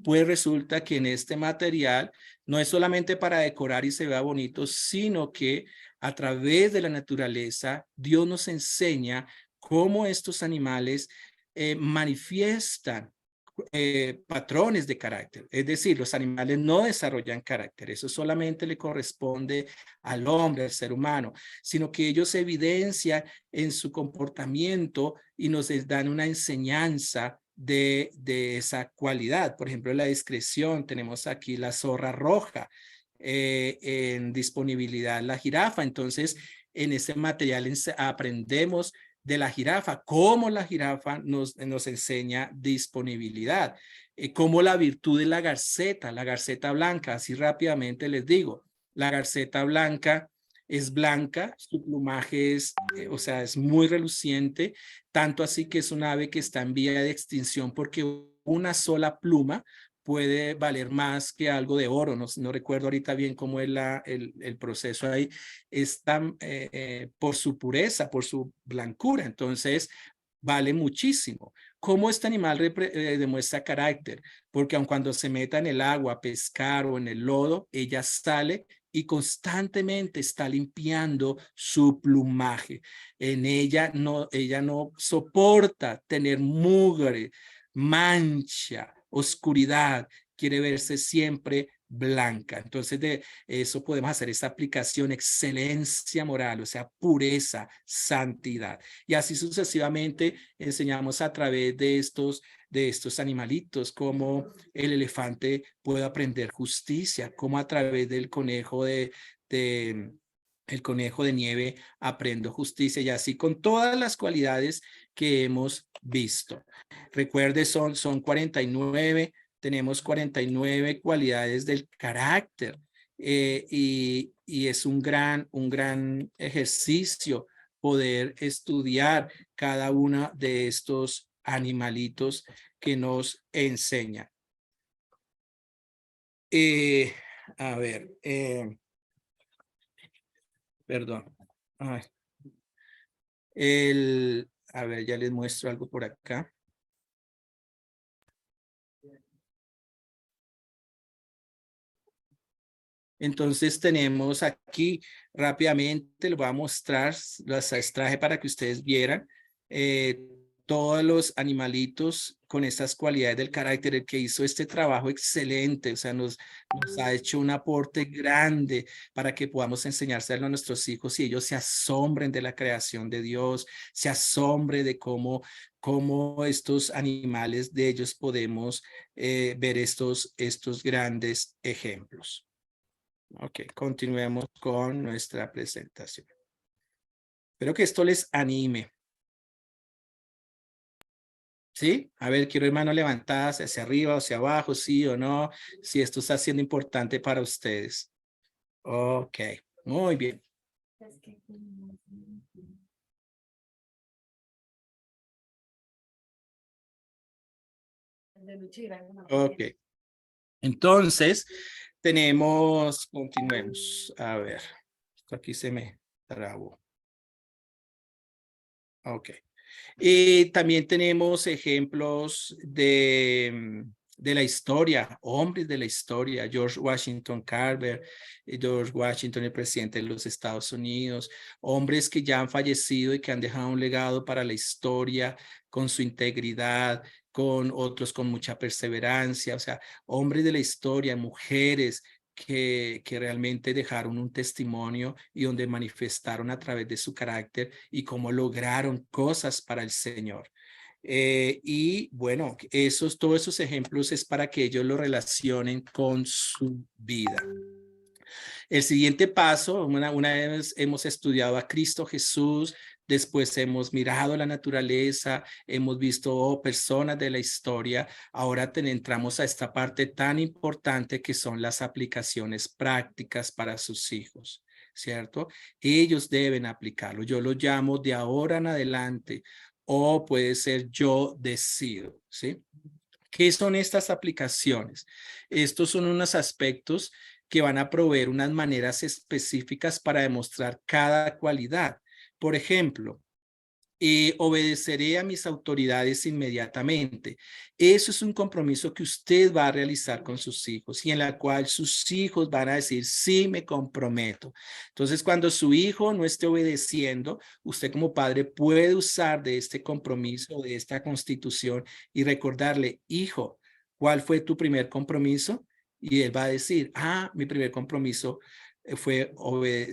Pues resulta que en este material no es solamente para decorar y se vea bonito, sino que a través de la naturaleza, Dios nos enseña cómo estos animales manifiestan patrones de carácter. Es decir, los animales no desarrollan carácter. Eso solamente le corresponde al hombre, al ser humano, sino que ellos evidencian en su comportamiento y nos dan una enseñanza de esa cualidad. Por ejemplo, la discreción. Tenemos aquí la zorra roja, en disponibilidad la jirafa. Entonces, en este material aprendemos de la jirafa, cómo la jirafa nos enseña disponibilidad, como la virtud de la garceta blanca. Así rápidamente les digo, la garceta blanca es blanca, su plumaje es, o sea, es muy reluciente, tanto así que es un ave que está en vía de extinción porque una sola pluma puede valer más que algo de oro. No recuerdo ahorita bien cómo es el proceso ahí. Está por su pureza, por su blancura. Entonces, vale muchísimo. ¿Cómo este animal demuestra carácter? Porque aun cuando se meta en el agua a pescar o en el lodo, ella sale y constantemente está limpiando su plumaje. Ella no soporta tener mugre, mancha, oscuridad, quiere verse siempre blanca. Entonces de eso podemos hacer esa aplicación, excelencia moral, o sea, pureza, santidad. Y así sucesivamente enseñamos a través de estos animalitos, cómo el elefante puede aprender justicia, cómo a través del conejo el conejo de nieve aprendo justicia, y así con todas las cualidades que hemos visto. Recuerde, son 49, tenemos 49 cualidades del carácter, y es un gran ejercicio poder estudiar cada uno de estos animalitos que nos enseñan. A ver, perdón. Ay. A ver, ya les muestro algo por acá. Entonces tenemos aquí rápidamente, les voy a mostrar, las extraje para que ustedes vieran todos los animalitos con estas cualidades del carácter. El que hizo este trabajo excelente, o sea, nos ha hecho un aporte grande para que podamos enseñárselo a nuestros hijos y ellos se asombren de la creación de Dios, se asombren de cómo estos animales de ellos podemos ver estos grandes ejemplos. Ok, continuemos con nuestra presentación. Espero que esto les anime. ¿Sí? A ver, quiero hermano levantadas hacia arriba o hacia abajo, sí o no, si esto está siendo importante para ustedes. Ok, muy bien. Ok, entonces continuemos. A ver, esto aquí se me trabó. Ok. Y también tenemos ejemplos de la historia, hombres de la historia, George Washington Carver, George Washington, el presidente de los Estados Unidos, hombres que ya han fallecido y que han dejado un legado para la historia con su integridad, con otros con mucha perseverancia, o sea, hombres de la historia, mujeres que realmente dejaron un testimonio y donde manifestaron a través de su carácter y cómo lograron cosas para el Señor. Y bueno, todos esos ejemplos es para que ellos lo relacionen con su vida. El siguiente paso, una vez hemos estudiado a Cristo Jesús, después hemos mirado la naturaleza, hemos visto personas de la historia, ahora entramos a esta parte tan importante que son las aplicaciones prácticas para sus hijos, ¿cierto? Ellos deben aplicarlo. Yo lo llamo de ahora en adelante, o puede ser yo decido, ¿sí? ¿Qué son estas aplicaciones? Estos son unos aspectos que van a proveer unas maneras específicas para demostrar cada cualidad. Por ejemplo, y obedeceré a mis autoridades inmediatamente. Eso es un compromiso que usted va a realizar con sus hijos y en la cual sus hijos van a decir, sí, me comprometo. Entonces, cuando su hijo no esté obedeciendo, usted como padre puede usar de este compromiso, de esta constitución y recordarle, hijo, ¿cuál fue tu primer compromiso? Y él va a decir, mi primer compromiso fue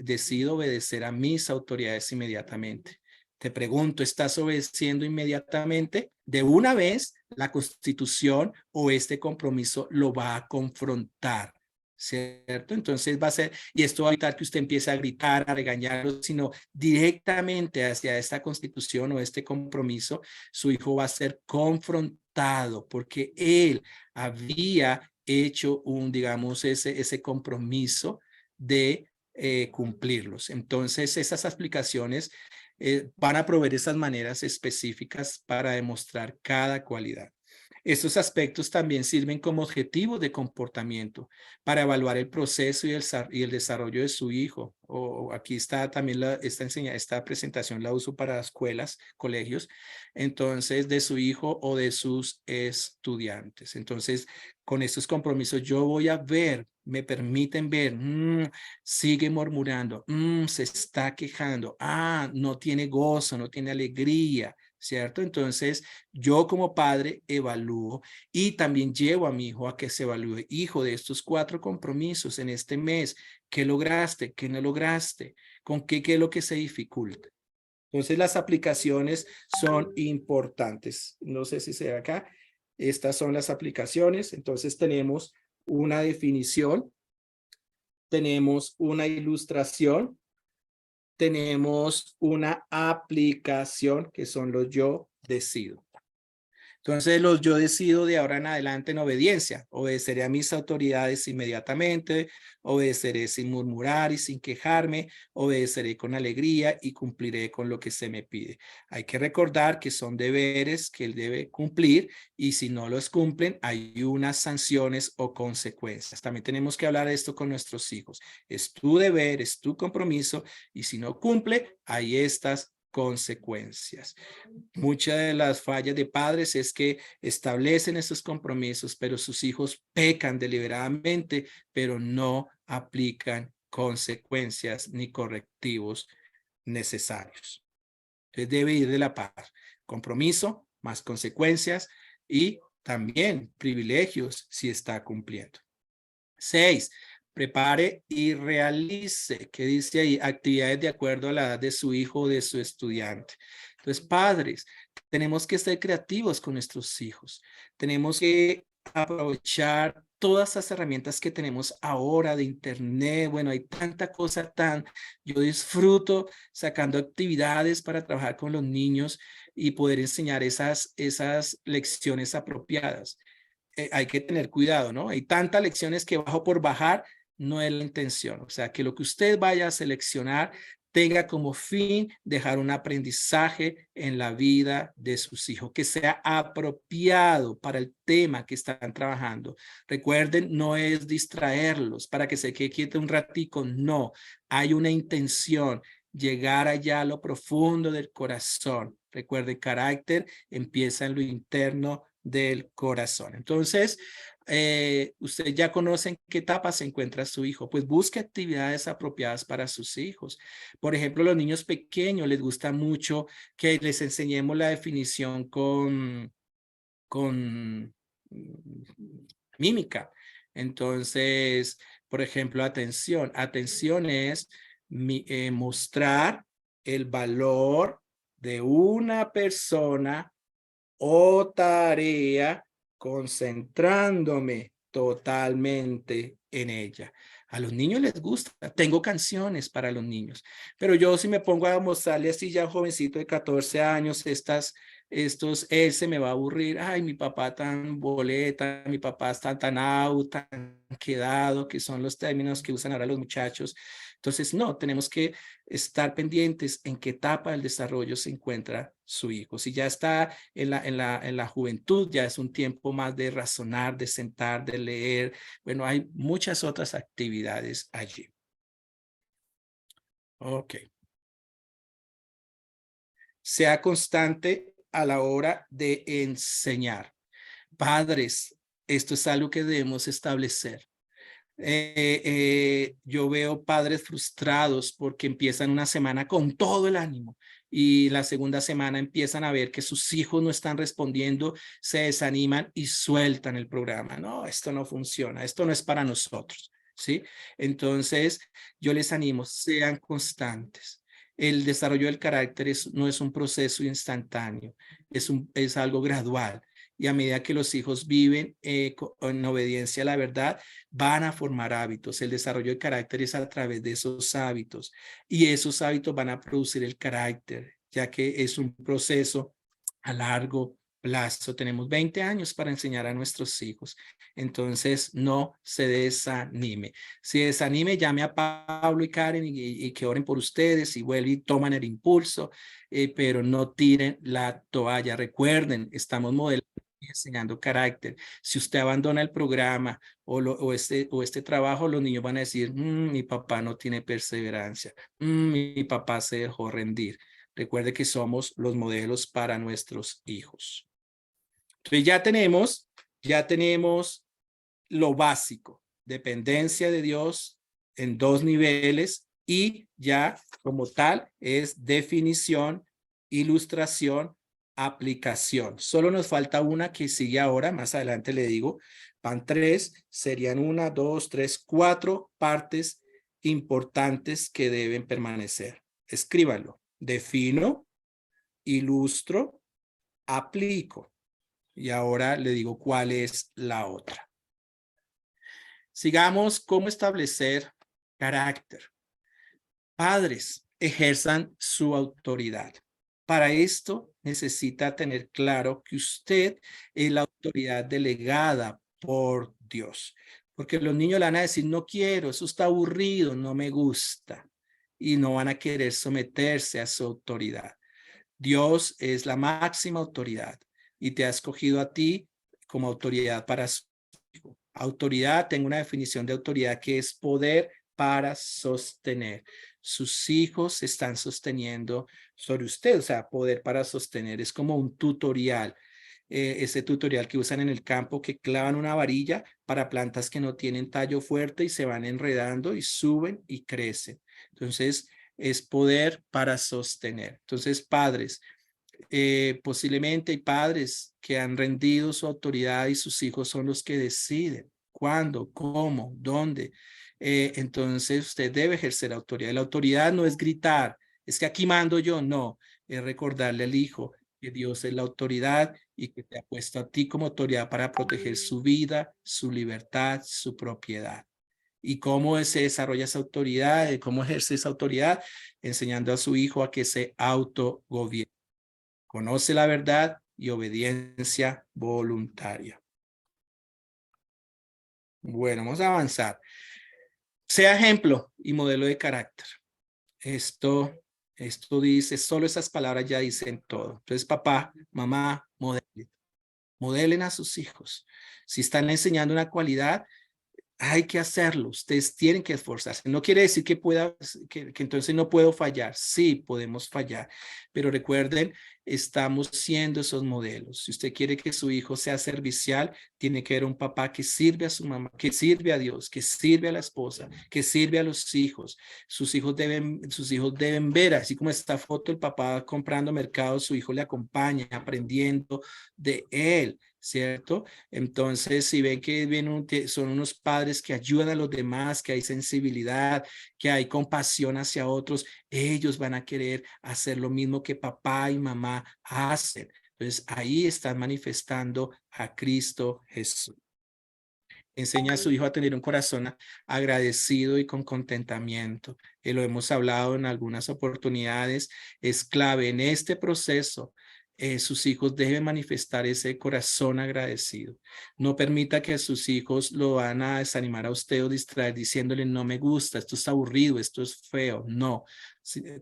decido obedecer a mis autoridades inmediatamente. Te pregunto, ¿estás obedeciendo inmediatamente? De una vez, la Constitución o este compromiso lo va a confrontar, ¿cierto? Entonces va a ser, y esto va a evitar que usted empiece a gritar, a regañarlo, sino directamente hacia esta Constitución o este compromiso, su hijo va a ser confrontado porque él había hecho digamos, ese compromiso de cumplirlos. Entonces, esas aplicaciones van a proveer esas maneras específicas para demostrar cada cualidad. Estos aspectos también sirven como objetivos de comportamiento para evaluar el proceso y el desarrollo de su hijo. Aquí está también esta presentación la uso para escuelas, colegios, entonces de su hijo o de sus estudiantes. Entonces, con estos compromisos yo voy a ver, me permiten ver, sigue murmurando, se está quejando, no tiene gozo, no tiene alegría, ¿cierto? Entonces, yo como padre evalúo y también llevo a mi hijo a que se evalúe. Hijo, de estos 4 compromisos en este mes, ¿qué lograste? ¿Qué no lograste? ¿Con qué es lo que se dificulta? Entonces, las aplicaciones son importantes. No sé si se ve acá. Estas son las aplicaciones. Entonces, tenemos una definición, tenemos una ilustración, tenemos una aplicación que son los yo decido. Entonces, los yo decido de ahora en adelante en obediencia. Obedeceré a mis autoridades inmediatamente, obedeceré sin murmurar y sin quejarme, obedeceré con alegría y cumpliré con lo que se me pide. Hay que recordar que son deberes que él debe cumplir y si no los cumplen, hay unas sanciones o consecuencias. También tenemos que hablar de esto con nuestros hijos. Es tu deber, es tu compromiso y si no cumple, hay estas consecuencias. Muchas de las fallas de padres es que establecen esos compromisos, pero sus hijos pecan deliberadamente, pero no aplican consecuencias ni correctivos necesarios. Entonces debe ir de la par. Compromiso más consecuencias y también privilegios si está cumpliendo. 6. Prepare y realice, ¿qué dice ahí? Actividades de acuerdo a la edad de su hijo o de su estudiante. Entonces, padres, tenemos que ser creativos con nuestros hijos. Tenemos que aprovechar todas las herramientas que tenemos ahora de internet. Bueno, hay tanta cosa yo disfruto sacando actividades para trabajar con los niños y poder enseñar esas lecciones apropiadas. Hay que tener cuidado, ¿no? Hay tantas lecciones que bajo por bajar no es la intención. O sea, que lo que usted vaya a seleccionar tenga como fin dejar un aprendizaje en la vida de sus hijos, que sea apropiado para el tema que están trabajando. Recuerden, no es distraerlos para que se quede quieto un ratico, no. Hay una intención, llegar allá a lo profundo del corazón. Recuerde, carácter empieza en lo interno del corazón. Entonces, usted ya conoce en qué etapa se encuentra su hijo, pues busque actividades apropiadas para sus hijos. Por ejemplo, los niños pequeños les gusta mucho que les enseñemos la definición con mímica. Entonces, por ejemplo, atención. Atención es mostrar el valor de una persona o tarea concentrándome totalmente en ella. A los niños les gusta. Tengo canciones para los niños, pero yo si me pongo a mostrarle así ya jovencito de 14 años, él se me va a aburrir. Ay, mi papá tan boleta, mi papá está tan out, tan quedado, que son los términos que usan ahora los muchachos. Entonces, no, tenemos que estar pendientes en qué etapa del desarrollo se encuentra su hijo. Si ya está en la juventud, ya es un tiempo más de razonar, de sentar, de leer. Bueno, hay muchas otras actividades allí. Ok. Sea constante a la hora de enseñar. Padres, esto es algo que debemos establecer. Yo veo padres frustrados porque empiezan una semana con todo el ánimo y la segunda semana empiezan a ver que sus hijos no están respondiendo, se desaniman y sueltan el programa. No, esto no funciona, esto no es para nosotros, ¿sí? Entonces, yo les animo, sean constantes. El desarrollo del carácter no es un proceso instantáneo, es algo gradual. Y a medida que los hijos viven en obediencia a la verdad, van a formar hábitos. El desarrollo de carácter es a través de esos hábitos y esos hábitos van a producir el carácter, ya que es un proceso a largo plazo. Tenemos 20 años para enseñar a nuestros hijos. Entonces, no se desanime. Si desanime, llame a Pablo y Karen y que oren por ustedes y vuelven y toman el impulso, pero no tiren la toalla. Recuerden, estamos modelando y enseñando carácter. Si usted abandona el programa o este trabajo, los niños van a decir, mi papá no tiene perseverancia, mi papá se dejó rendir. Recuerde que somos los modelos para nuestros hijos. Entonces ya tenemos lo básico, dependencia de Dios en 2 niveles y ya como tal es definición, ilustración, aplicación. Solo nos falta una que sigue ahora, más adelante le digo, van 3, serían 1, 2, 3, 4 partes importantes que deben permanecer. Escríbanlo. Defino, ilustro, aplico. Y ahora le digo cuál es la otra. Sigamos cómo establecer carácter. Padres, ejerzan su autoridad. Para esto necesita tener claro que usted es la autoridad delegada por Dios. Porque los niños le van a decir, no quiero, eso está aburrido, no me gusta. Y no van a querer someterse a su autoridad. Dios es la máxima autoridad y te ha escogido a ti como autoridad para su hijo. Autoridad, tengo una definición de autoridad que es poder para sostener. Sus hijos se están sosteniendo sobre usted, o sea, poder para sostener. Es como un tutorial, ese tutorial que usan en el campo, que clavan una varilla para plantas que no tienen tallo fuerte y se van enredando y suben y crecen. Entonces, es poder para sostener. Entonces, padres, posiblemente hay padres que han rendido su autoridad y sus hijos son los que deciden cuándo, cómo, dónde. Entonces, usted debe ejercer autoridad. La autoridad no es gritar, es que aquí mando yo, no, es recordarle al hijo que Dios es la autoridad y que te ha puesto a ti como autoridad para proteger su vida, su libertad, su propiedad. ¿Y cómo se desarrolla esa autoridad? ¿Cómo ejerce esa autoridad? Enseñando a su hijo a que se autogobierne. Conoce la verdad y obediencia voluntaria. Bueno, vamos a avanzar. Sea ejemplo y modelo de carácter. Esto dice, solo esas palabras ya dicen todo. Entonces, papá, mamá, modelen a sus hijos. Si están enseñando una cualidad, hay que hacerlo, ustedes tienen que esforzarse. No quiere decir que entonces no puedo fallar. Sí, podemos fallar, pero recuerden, estamos siendo esos modelos. Si usted quiere que su hijo sea servicial, tiene que ver un papá que sirve a su mamá, que sirve a Dios, que sirve a la esposa, que sirve a los hijos. Sus hijos deben ver, así como esta foto, el papá comprando mercado, su hijo le acompaña, aprendiendo de él, ¿cierto? Entonces, si ven que son unos padres que ayudan a los demás, que hay sensibilidad, que hay compasión hacia otros, ellos van a querer hacer lo mismo que papá y mamá hacen. Entonces, ahí están manifestando a Cristo Jesús. Enseña a su hijo a tener un corazón agradecido y con contentamiento. Lo hemos hablado en algunas oportunidades. Es clave en este proceso. Sus hijos deben manifestar ese corazón agradecido. No permita que sus hijos lo van a desanimar a usted o distraer diciéndole no me gusta, esto es aburrido, esto es feo. No,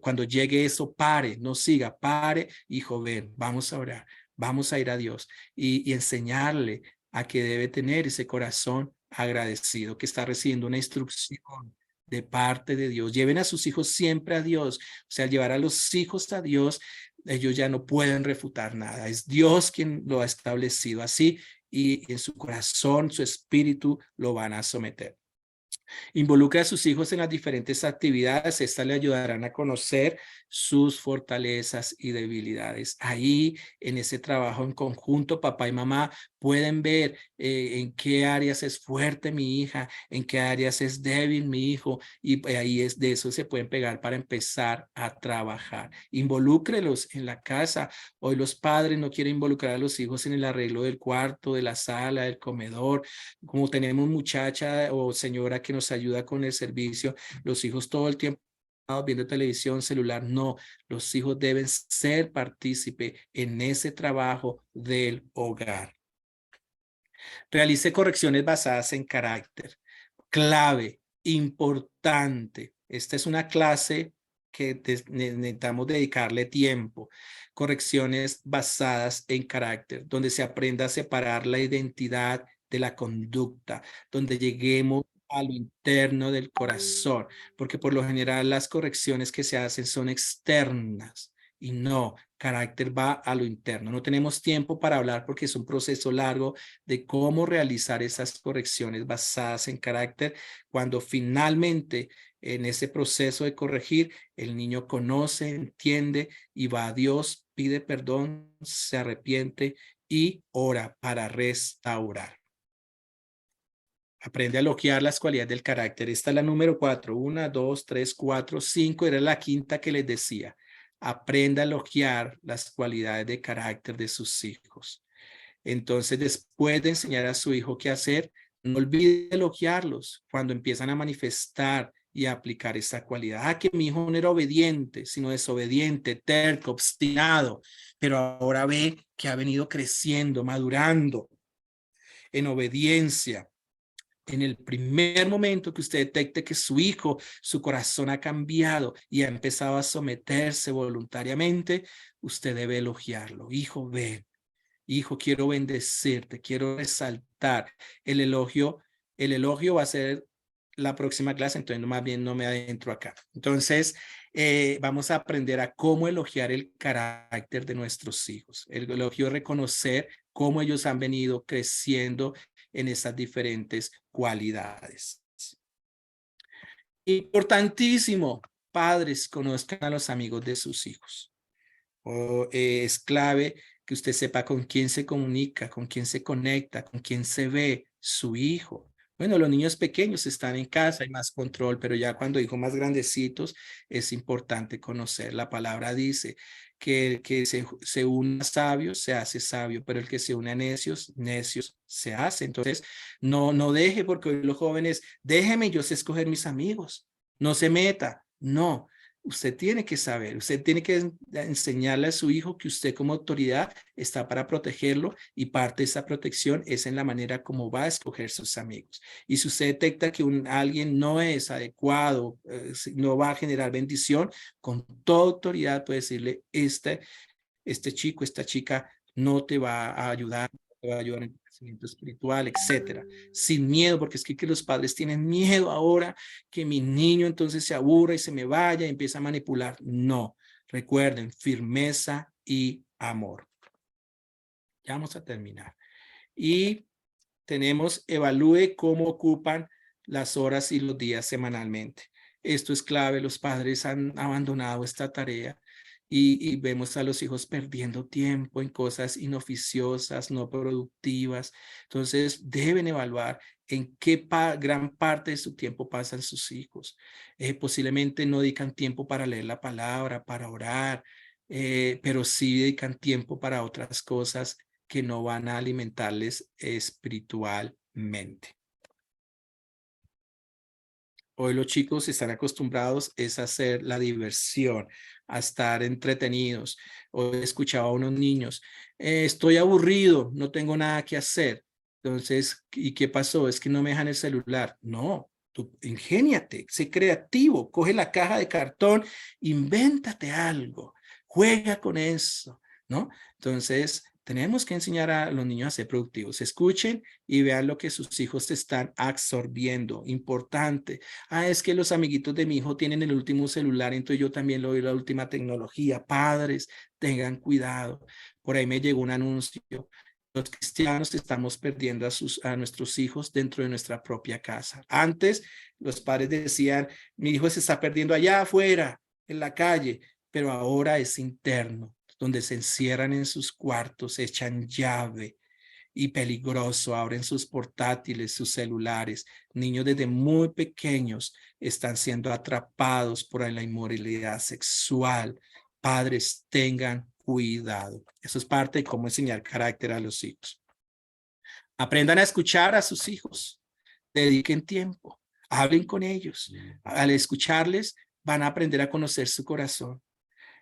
cuando llegue eso, pare, no siga, pare, hijo, ven, vamos a orar, vamos a ir a Dios y enseñarle a que debe tener ese corazón agradecido, que está recibiendo una instrucción de parte de Dios. Lleven a sus hijos siempre a Dios, o sea, llevar a los hijos a Dios Ellos ya no pueden refutar nada. Es Dios quien lo ha establecido así y en su corazón, su espíritu lo van a someter. Involucre a sus hijos en las diferentes actividades. Estas le ayudarán a conocer sus fortalezas y debilidades. Ahí, en ese trabajo en conjunto, papá y mamá pueden ver en qué áreas es fuerte mi hija, en qué áreas es débil mi hijo, y ahí es de eso se pueden pegar para empezar a trabajar. Involúcrelos en la casa. Hoy los padres no quieren involucrar a los hijos en el arreglo del cuarto, de la sala, del comedor. Como tenemos muchacha o señora que nos ayuda con el servicio, los hijos todo el tiempo viendo televisión, celular. No, los hijos deben ser partícipe en ese trabajo del hogar. Realice correcciones basadas en carácter. Clave, importante. Esta es una clase que necesitamos dedicarle tiempo. Correcciones basadas en carácter, donde se aprenda a separar la identidad de la conducta, donde lleguemos a lo interno del corazón, porque por lo general las correcciones que se hacen son externas y no, carácter va a lo interno. No tenemos tiempo para hablar porque es un proceso largo de cómo realizar esas correcciones basadas en carácter cuando finalmente en ese proceso de corregir el niño conoce, entiende y va a Dios, pide perdón, se arrepiente y ora para restaurar. Aprende a elogiar las cualidades del carácter. Esta es la número 4. 1, 2, 3, 4, 5. Era la quinta que les decía. Aprenda a elogiar las cualidades de carácter de sus hijos. Entonces, después de enseñar a su hijo qué hacer, no olvide elogiarlos cuando empiezan a manifestar y a aplicar esa cualidad. Ah, que mi hijo no era obediente, sino desobediente, terco, obstinado, pero ahora ve que ha venido creciendo, madurando en obediencia. En el primer momento que usted detecte que su hijo, su corazón ha cambiado y ha empezado a someterse voluntariamente, usted debe elogiarlo. Hijo, ven. Hijo, quiero bendecirte, quiero resaltar. El elogio va a ser la próxima clase, entonces más bien no me adentro acá. Entonces, vamos a aprender a cómo elogiar el carácter de nuestros hijos. El elogio es reconocer cómo ellos han venido creciendo en esas diferentes cualidades. Importantísimo, padres, conozcan a los amigos de sus hijos. Es clave que usted sepa con quién se comunica, con quién se conecta, con quién se ve su hijo. Bueno, los niños pequeños están en casa, hay más control, pero ya cuando hijos más grandecitos es importante conocer. La palabra dice que el que se une a sabios se hace sabio, pero el que se une a necios, necios se hace. Entonces, no deje, porque hoy los jóvenes, déjeme, yo sé escoger mis amigos, no se meta, no. Usted tiene que saber, usted tiene que enseñarle a su hijo que usted como autoridad está para protegerlo y parte de esa protección es en la manera como va a escoger sus amigos. Y si usted detecta que alguien no es adecuado, no va a generar bendición, con toda autoridad puede decirle, este chico, esta chica no te va a ayudar, no te va a ayudar en tu crecimiento espiritual, etcétera. Sin miedo, porque es que los padres tienen miedo ahora que mi niño entonces se aburra y se me vaya y empieza a manipular. No, recuerden, firmeza y amor. Ya vamos a terminar. Y tenemos, evalúe cómo ocupan las horas y los días semanalmente. Esto es clave, los padres han abandonado esta tarea y vemos a los hijos perdiendo tiempo en cosas inoficiosas, no productivas. Entonces deben evaluar en qué gran parte de su tiempo pasan sus hijos. Posiblemente no dedican tiempo para leer la palabra, para orar, pero sí dedican tiempo para otras cosas que no van a alimentarles espiritualmente. Hoy los chicos están acostumbrados a hacer la diversión, a estar entretenidos. Hoy he escuchado a unos niños, estoy aburrido, no tengo nada que hacer. Entonces, ¿y qué pasó? Es que no me dejan el celular. No, tú ingéniate, sé creativo, coge la caja de cartón, invéntate algo, juega con eso, ¿no? Entonces, Tenemos que enseñar a los niños a ser productivos. Escuchen y vean lo que sus hijos están absorbiendo. Importante. Es que los amiguitos de mi hijo tienen el último celular, entonces yo también le doy la última tecnología. Padres, tengan cuidado. Por ahí me llegó un anuncio. Los cristianos estamos perdiendo a nuestros hijos dentro de nuestra propia casa. Antes, los padres decían, mi hijo se está perdiendo allá afuera, en la calle, pero ahora es interno, donde se encierran en sus cuartos, echan llave y peligroso, abren sus portátiles, sus celulares. Niños desde muy pequeños están siendo atrapados por la inmoralidad sexual. Padres, tengan cuidado. Eso es parte de cómo enseñar carácter a los hijos. Aprendan a escuchar a sus hijos. Dediquen tiempo. Hablen con ellos. Al escucharles, van a aprender a conocer su corazón.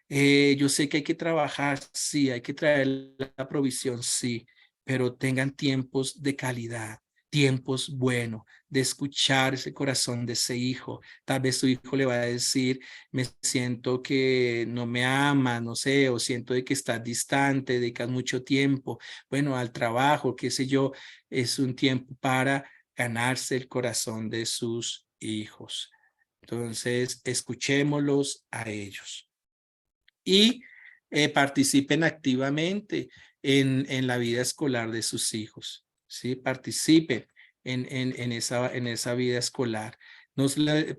Yo sé que hay que trabajar, sí, hay que traer la provisión, sí, pero tengan tiempos de calidad, tiempos buenos, de escuchar ese corazón de ese hijo. Tal vez su hijo le va a decir, me siento que no me ama, no sé, o siento de que estás distante, dedicas mucho tiempo, bueno, al trabajo, qué sé yo, es un tiempo para ganarse el corazón de sus hijos. Entonces, escuchémoslos a ellos. Y participen activamente en la vida escolar de sus hijos, ¿sí? Participen en esa vida escolar.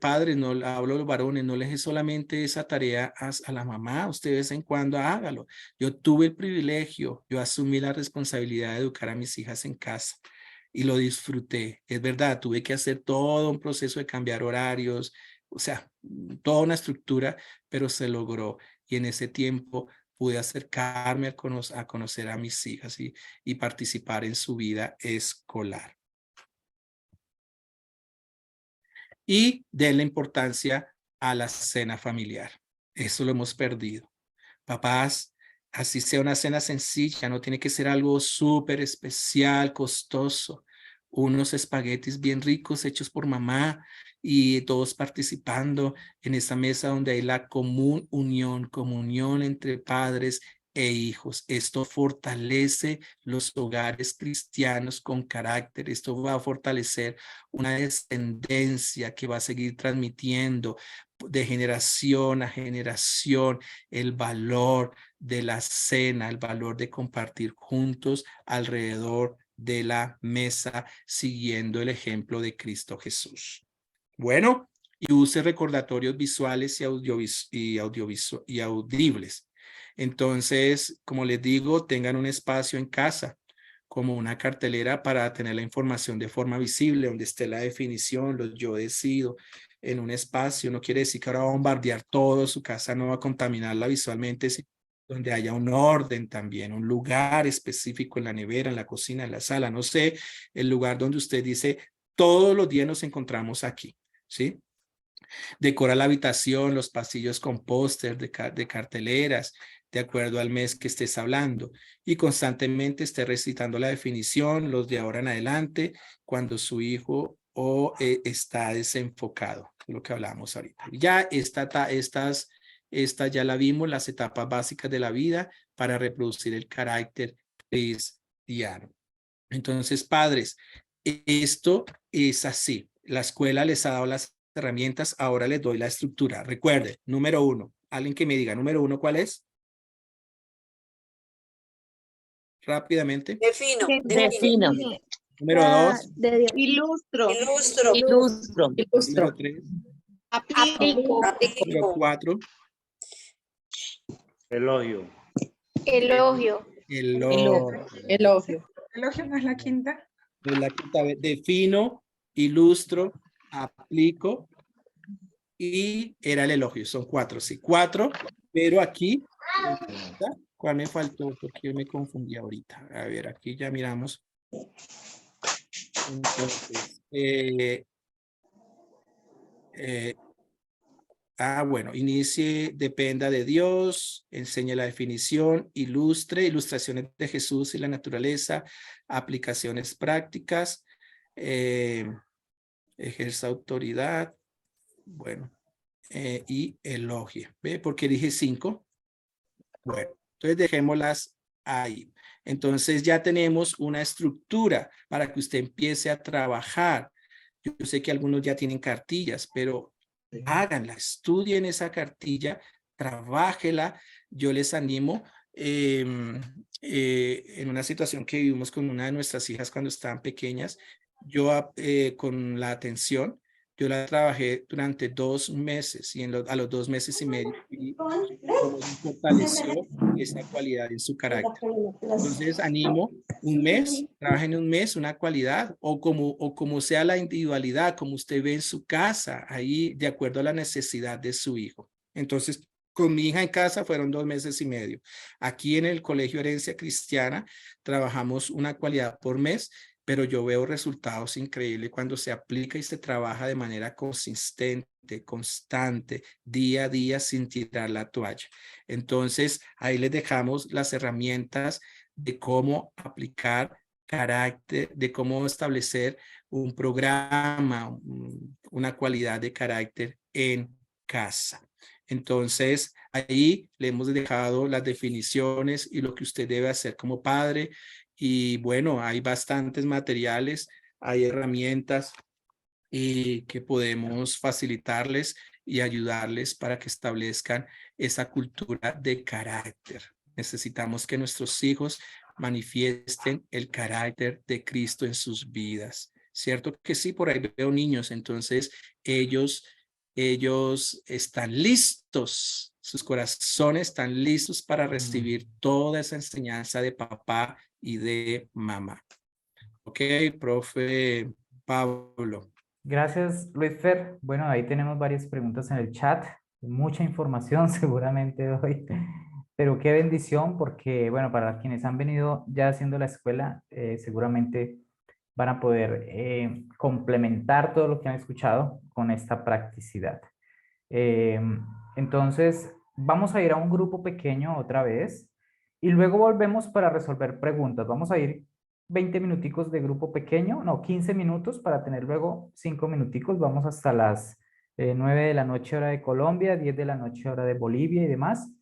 Padres, no hablo a los varones, no les es solamente esa tarea a la mamá, usted de vez en cuando hágalo. Yo tuve el privilegio, yo asumí la responsabilidad de educar a mis hijas en casa y lo disfruté. Es verdad, tuve que hacer todo un proceso de cambiar horarios, o sea, toda una estructura, pero se logró. Y en ese tiempo pude acercarme a conocer a mis hijas y participar en su vida escolar. Y denle importancia a la cena familiar. Eso lo hemos perdido. Papás, así sea una cena sencilla, no tiene que ser algo súper especial, costoso. Unos espaguetis bien ricos hechos por mamá y todos participando en esa mesa donde hay la comunión entre padres e hijos. Esto fortalece los hogares cristianos con carácter. Esto va a fortalecer una descendencia que va a seguir transmitiendo de generación a generación el valor de la cena, el valor de compartir juntos alrededor de la mesa, siguiendo el ejemplo de Cristo Jesús. Bueno, y use recordatorios visuales y audibles. Entonces, como les digo, tengan un espacio en casa, como una cartelera para tener la información de forma visible, donde esté la definición, los yo decido, en un espacio. No quiere decir que ahora va a bombardear todo, su casa no va a contaminarla visualmente, donde haya un orden también, un lugar específico en la nevera, en la cocina, en la sala, no sé, el lugar donde usted dice, todos los días nos encontramos aquí, ¿sí? Decora la habitación, los pasillos con póster de carteleras, de acuerdo al mes que estés hablando, y constantemente esté recitando la definición, los de ahora en adelante, cuando su hijo está desenfocado, lo que hablamos ahorita. Ya esta ya la vimos, las etapas básicas de la vida para reproducir el carácter cristiano. Entonces, padres, esto es así. La escuela les ha dado las herramientas, ahora les doy la estructura. Recuerde, número 1, alguien que me diga, número 1, ¿cuál es? Rápidamente. Defino. Número 2. Ilustro. Número 3. Aplico. Número 4. Elogio. Elogio. Elogio no es la quinta. Es la quinta vez. Defino, ilustro, aplico y era el elogio. Son 4, sí. 4, pero aquí, ¿cuál me faltó? Porque yo me confundí ahorita. A ver, aquí ya miramos. Entonces, bueno, inicie, dependa de Dios, enseñe la definición, ilustre, ilustraciones de Jesús y la naturaleza, aplicaciones prácticas, ejerza autoridad, bueno, y elogie. ¿Ve? Porque dije 5. Bueno, entonces dejémoslas ahí. Entonces ya tenemos una estructura para que usted empiece a trabajar. Yo sé que algunos ya tienen cartillas, pero háganla, estudien esa cartilla, trabájela. Yo les animo. En una situación que vivimos con una de nuestras hijas cuando estaban pequeñas, yo con la atención, yo la trabajé durante 2 meses y a los 2 meses y medio y cómo fortaleció esa cualidad en su carácter. Entonces animo, un mes, trabajen un mes, una cualidad, o como sea la individualidad, como usted ve en su casa, ahí de acuerdo a la necesidad de su hijo. Entonces, con mi hija en casa fueron 2 meses y medio. Aquí en el Colegio Herencia Cristiana trabajamos una cualidad por mes, pero yo veo resultados increíbles cuando se aplica y se trabaja de manera consistente, constante, día a día sin tirar la toalla. Entonces, ahí les dejamos las herramientas de cómo aplicar carácter, de cómo establecer un programa, una cualidad de carácter en casa. Entonces, ahí le hemos dejado las definiciones y lo que usted debe hacer como padre. Y bueno, hay bastantes materiales, hay herramientas y que podemos facilitarles y ayudarles para que establezcan esa cultura de carácter. Necesitamos que nuestros hijos manifiesten el carácter de Cristo en sus vidas. Cierto que sí, por ahí veo niños, entonces ellos están listos, sus corazones están listos para recibir toda esa enseñanza de papá y de mamá. Ok, profe Pablo. Gracias, Luisfer. Bueno, ahí tenemos varias preguntas en el chat. Mucha información seguramente hoy. Pero qué bendición porque, bueno, para quienes han venido ya haciendo la escuela, seguramente van a poder complementar todo lo que han escuchado con esta practicidad. Entonces, vamos a ir a un grupo pequeño otra vez y luego volvemos para resolver preguntas. Vamos a ir 20 minuticos de grupo pequeño, no, 15 minutos para tener luego 5 minuticos. Vamos hasta las 9 de la noche hora de Colombia, 10 de la noche hora de Bolivia y demás.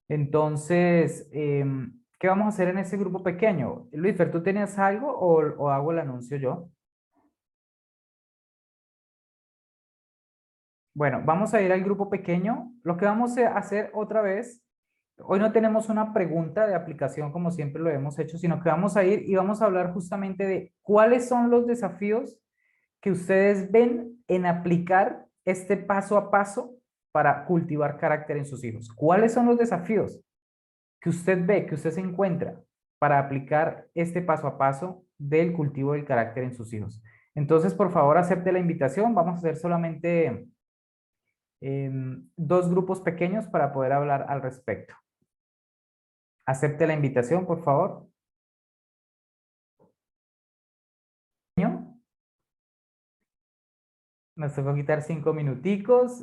Entonces, ¿qué vamos a hacer en ese grupo pequeño? Luisfer, ¿tú tenías algo o hago el anuncio yo? Bueno, vamos a ir al grupo pequeño. Lo que vamos a hacer otra vez, hoy no tenemos una pregunta de aplicación como siempre lo hemos hecho, sino que vamos a ir y vamos a hablar justamente de cuáles son los desafíos que ustedes ven en aplicar este paso a paso para cultivar carácter en sus hijos. ¿Cuáles son los desafíos que usted ve, que usted se encuentra para aplicar este paso a paso del cultivo del carácter en sus hijos? Entonces, por favor, acepte la invitación. Vamos a hacer solamente 2 grupos pequeños para poder hablar al respecto. Acepte la invitación, por favor. Nos tocó quitar 5 minuticos.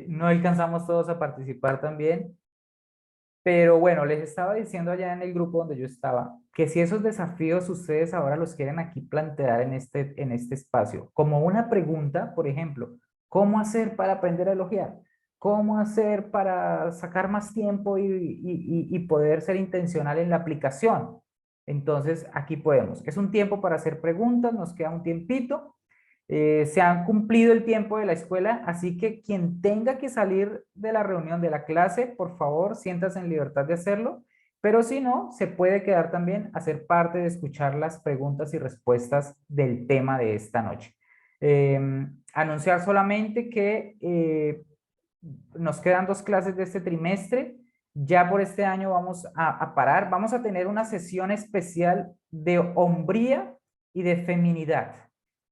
No alcanzamos todos a participar también. Pero bueno, les estaba diciendo allá en el grupo donde yo estaba, que si esos desafíos ustedes ahora los quieren aquí plantear en este espacio, como una pregunta, por ejemplo, ¿cómo hacer para aprender a elogiar? ¿Cómo hacer para sacar más tiempo y poder ser intencional en la aplicación? Entonces, aquí podemos. Es un tiempo para hacer preguntas, nos queda un tiempito. Se han cumplido el tiempo de la escuela, así que quien tenga que salir de la reunión de la clase, por favor, siéntase en libertad de hacerlo, pero si no, se puede quedar también a ser parte de escuchar las preguntas y respuestas del tema de esta noche. Anunciar solamente que nos quedan 2 clases de este trimestre, ya por este año vamos a parar, vamos a tener una sesión especial de hombría y de feminidad.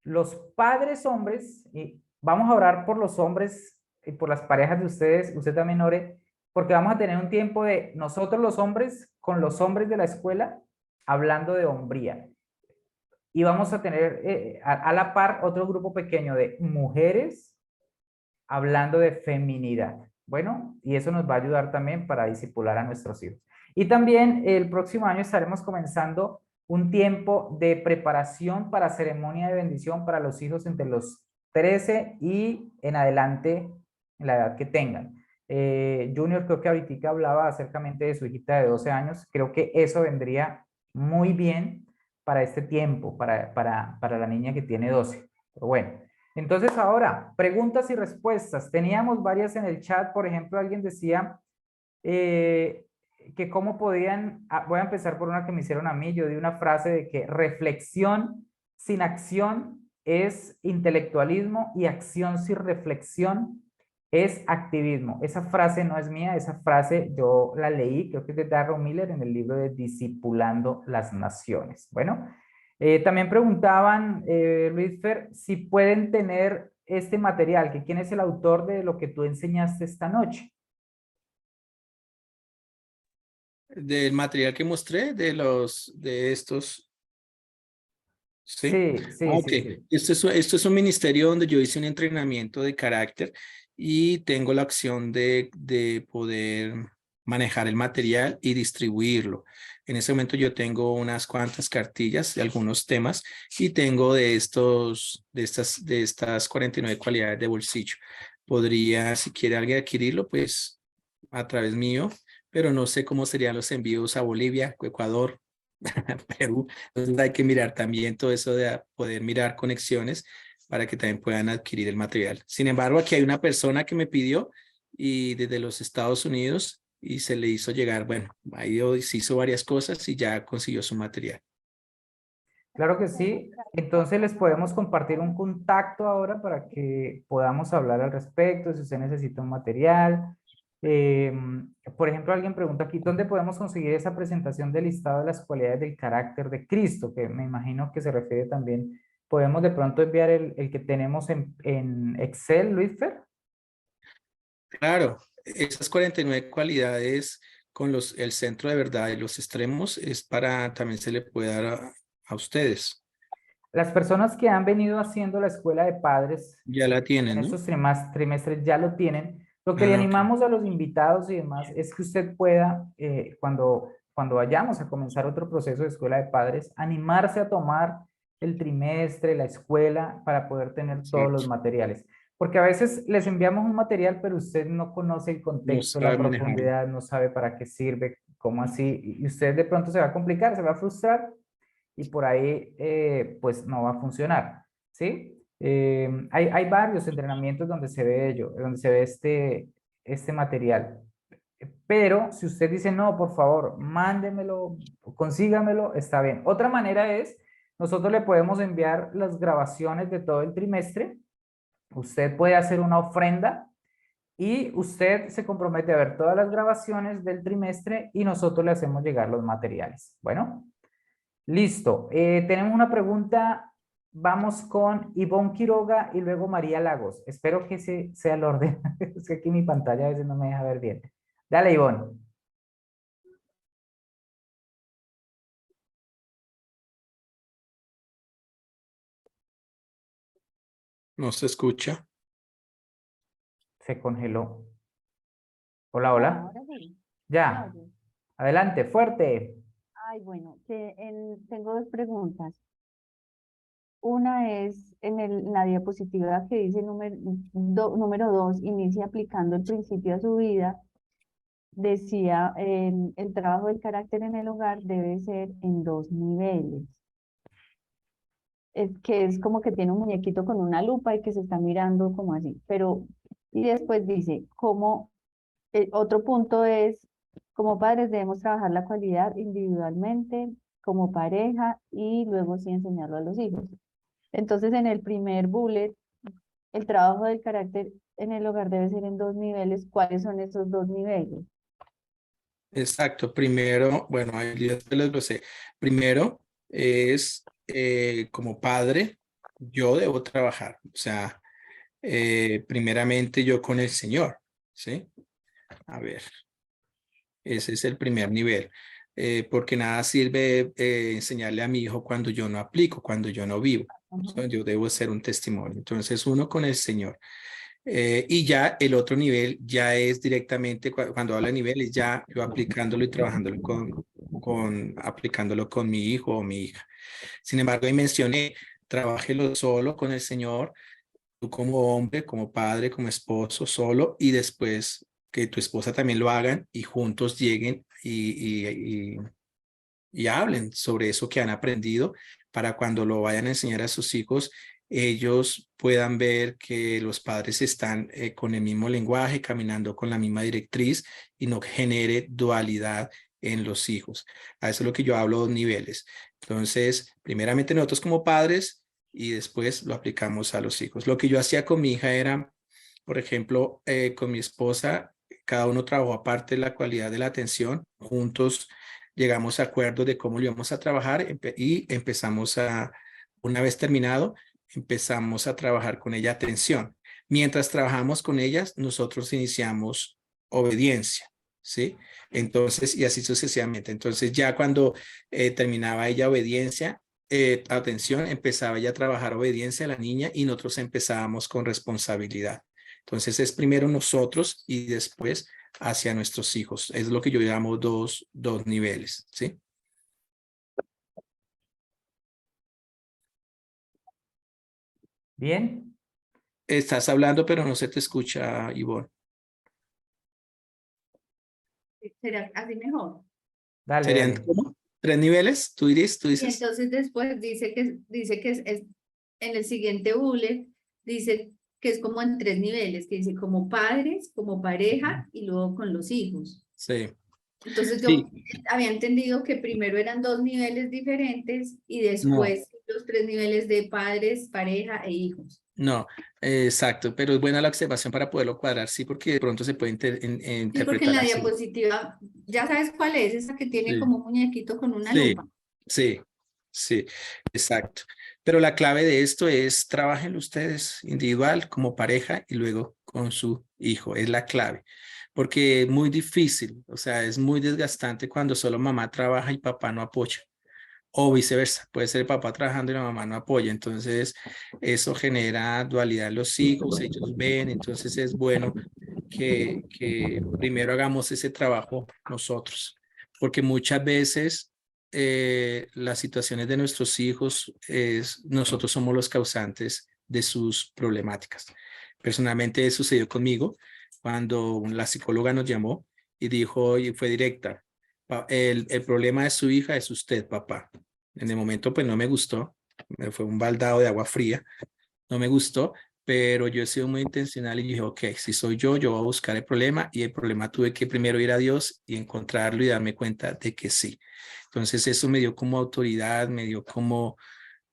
Los padres hombres, y vamos a orar por los hombres y por las parejas de ustedes, usted también ore, porque vamos a tener un tiempo de nosotros los hombres con los hombres de la escuela hablando de hombría. Y vamos a tener a la par otro grupo pequeño de mujeres hablando de feminidad. Bueno, y eso nos va a ayudar también para discipular a nuestros hijos. Y también el próximo año estaremos comenzando un tiempo de preparación para ceremonia de bendición para los hijos entre los 13 y en adelante, en la edad que tengan. Junior creo que ahorita hablaba acercamente de su hijita de 12 años. Creo que eso vendría muy bien para este tiempo, para la niña que tiene 12. Pero bueno, entonces ahora, preguntas y respuestas. Teníamos varias en el chat, por ejemplo, alguien decía que cómo podían, voy a empezar por una que me hicieron a mí, yo di una frase de que reflexión sin acción es intelectualismo y acción sin reflexión es activismo. Esa frase no es mía, esa frase yo la leí, creo que es de Darrell Miller en el libro de Discipulando las Naciones. Bueno, también preguntaban, Luis Fer, si pueden tener este material, que quién es el autor de lo que tú enseñaste esta noche. Del material que mostré, de estos, ¿sí? Sí, sí, Ok, sí, sí. esto es un ministerio donde yo hice un entrenamiento de carácter y tengo la opción de poder manejar el material y distribuirlo. En ese momento yo tengo unas cuantas cartillas de algunos temas y tengo de estas 49 cualidades de bolsillo. Podría, si quiere alguien adquirirlo, pues a través mío, pero no sé cómo serían los envíos a Bolivia, Ecuador, Perú. Entonces hay que mirar también todo eso de poder mirar conexiones para que también puedan adquirir el material. Sin embargo, aquí hay una persona que me pidió y desde los Estados Unidos y se le hizo llegar, bueno, ahí se hizo varias cosas y ya consiguió su material. Claro que sí. Entonces les podemos compartir un contacto ahora para que podamos hablar al respecto, si usted necesita un material. Eh, por ejemplo, alguien pregunta aquí, ¿dónde podemos conseguir esa presentación del listado de las cualidades del carácter de Cristo? Que me imagino que se refiere también. ¿Podemos de pronto enviar el que tenemos en Excel, Luis Fer? Claro, esas 49 cualidades con el centro de verdad y los extremos es para, también se le puede dar a ustedes. Las personas que han venido haciendo la escuela de padres Ya la en tienen, ¿no? estos trimestres ya lo tienen. Lo que le Ah, ok. animamos a los invitados y demás es que usted pueda, cuando vayamos a comenzar otro proceso de escuela de padres, animarse a tomar el trimestre, la escuela, para poder tener todos los Exacto. materiales. Porque a veces les enviamos un material, pero usted no conoce el No contexto, la sabe manejarlo. profundidad, no sabe para qué sirve, cómo así, y usted de pronto se va a complicar, se va a frustrar y por ahí pues no va a funcionar, ¿sí? Hay varios entrenamientos donde se ve ello, donde se ve este material. Pero si usted dice, no, por favor, mándemelo, consígamelo, está bien. Otra manera es, nosotros le podemos enviar las grabaciones de todo el trimestre. Usted puede hacer una ofrenda y usted se compromete a ver todas las grabaciones del trimestre y nosotros le hacemos llegar los materiales. Bueno, listo. Tenemos una pregunta. Vamos con Ivonne Quiroga y luego María Lagos. Espero que ese sea el orden. Es que aquí mi pantalla a veces no me deja ver bien. Dale, Ivonne. No se escucha. Se congeló. Hola, Ya, hola. ahora sí. ¿Me Ya. oyes? Adelante, fuerte. Ay, bueno, tengo dos preguntas. Una es en la diapositiva que dice número 2, inicia aplicando el principio a su vida. Decía, el trabajo del carácter en el hogar debe ser en 2 niveles. Es que es como que tiene un muñequito con una lupa y que se está mirando como así. Y después dice, otro punto es, como padres debemos trabajar la cualidad individualmente, como pareja y luego sí enseñarlo a los hijos. Entonces, en el primer bullet, el trabajo del carácter en el hogar debe ser en 2 niveles. ¿Cuáles son esos 2 niveles? Exacto. Primero, bueno, ahí yo te lo sé. Primero es como padre, yo debo trabajar. O sea, primeramente yo con el Señor, ¿sí? A ver, ese es el primer nivel. Porque nada sirve enseñarle a mi hijo cuando yo no aplico, cuando yo no vivo. O sea, yo debo ser un testimonio. Entonces, uno con el Señor. Y ya el otro nivel ya es directamente, cuando habla de niveles, ya yo aplicándolo y trabajándolo aplicándolo con mi hijo o mi hija. Sin embargo, ahí mencioné, trabájelo solo con el Señor, tú como hombre, como padre, como esposo, solo, y después que tu esposa también lo hagan y juntos lleguen y hablen sobre eso que han aprendido para cuando lo vayan a enseñar a sus hijos, ellos puedan ver que los padres están con el mismo lenguaje, caminando con la misma directriz y no genere dualidad en los hijos. A eso es lo que yo hablo, 2 niveles. Entonces, primeramente nosotros como padres y después lo aplicamos a los hijos. Lo que yo hacía con mi hija era, por ejemplo, con mi esposa, cada uno trabajó aparte la cualidad de la atención. Juntos llegamos a acuerdos de cómo lo íbamos a trabajar y empezamos a, una vez terminado, empezamos a trabajar con ella atención. Mientras trabajamos con ellas, nosotros iniciamos obediencia, ¿sí? Entonces, y así sucesivamente. Entonces, ya cuando terminaba ella obediencia, atención, empezaba ella a trabajar obediencia a la niña y nosotros empezábamos con responsabilidad. Entonces, es primero nosotros y después hacia nuestros hijos. Es lo que yo llamo dos niveles, ¿sí? Bien, Estás hablando, pero no se te escucha, Ivonne. ¿Será así mejor? dale, ¿Serían dale. cómo? 3 niveles? ¿Tú Y dices? entonces después dice que es en el siguiente bullet, dice que es como en 3 niveles, que dice como padres, como pareja y luego con los hijos. Sí. Entonces yo Sí. había entendido que primero eran 2 niveles diferentes y No. después los 3 niveles de padres, pareja e hijos. No, exacto, pero es buena la observación para poderlo cuadrar, sí, porque de pronto se puede Sí, porque en interpretar la así. diapositiva, ya sabes cuál es, esa que tiene Sí. como un muñequito con una Sí, lupa. sí, sí, exacto. Pero la clave de esto es trabajen ustedes individual como pareja y luego con su hijo, es la clave. Porque es muy difícil, o sea, es muy desgastante cuando solo mamá trabaja y papá no apoya. O viceversa, puede ser el papá trabajando y la mamá no apoya. Entonces, eso genera dualidad en los hijos, ellos ven, entonces es bueno que primero hagamos ese trabajo nosotros, porque muchas veces las situaciones de nuestros hijos, nosotros somos los causantes de sus problemáticas. Personalmente sucedió conmigo cuando la psicóloga nos llamó y dijo, y fue directa, el problema de su hija es usted, papá. En el momento pues no me gustó, me fue un baldado de agua fría, no me gustó, pero yo he sido muy intencional y dije, ok, si soy yo voy a buscar el problema y el problema tuve que primero ir a Dios y encontrarlo y darme cuenta de que sí. Entonces eso me dio como autoridad, me dio como,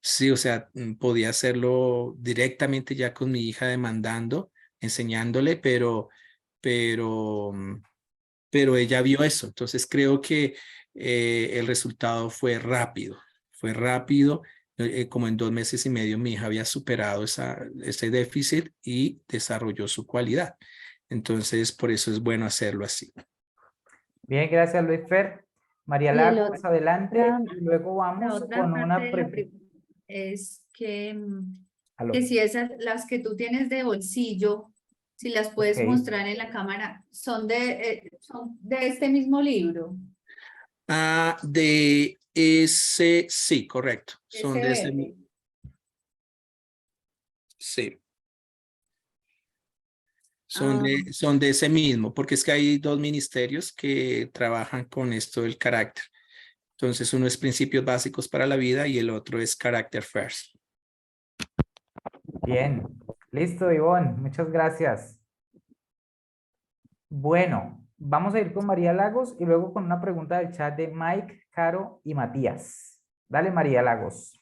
sí, o sea, podía hacerlo directamente ya con mi hija demandando, enseñándole, pero, pero ella vio eso. Entonces creo que el resultado fue rápido. Como en 2 meses y medio mi hija había superado ese déficit y desarrolló su cualidad. Entonces, por eso es bueno hacerlo así. Bien, gracias Luis Fer. María Y el Lagos, otro- adelante, la- y luego La vamos otra con parte una de la pregunta es Aló. que si esas, las que tú tienes de bolsillo, si las puedes Ok. mostrar en la cámara, son son de este mismo libro. De ese, sí, correcto. Son Ese de ese, verde. sí. Ah, Son de ese mismo, porque es que hay 2 ministerios que trabajan con esto del carácter. Entonces, uno es principios básicos para la vida y el otro es character first. Bien, listo, Ivonne, muchas gracias. Bueno, vamos a ir con María Lagos y luego con una pregunta del chat de Mike, Caro y Matías. Dale, María Lagos.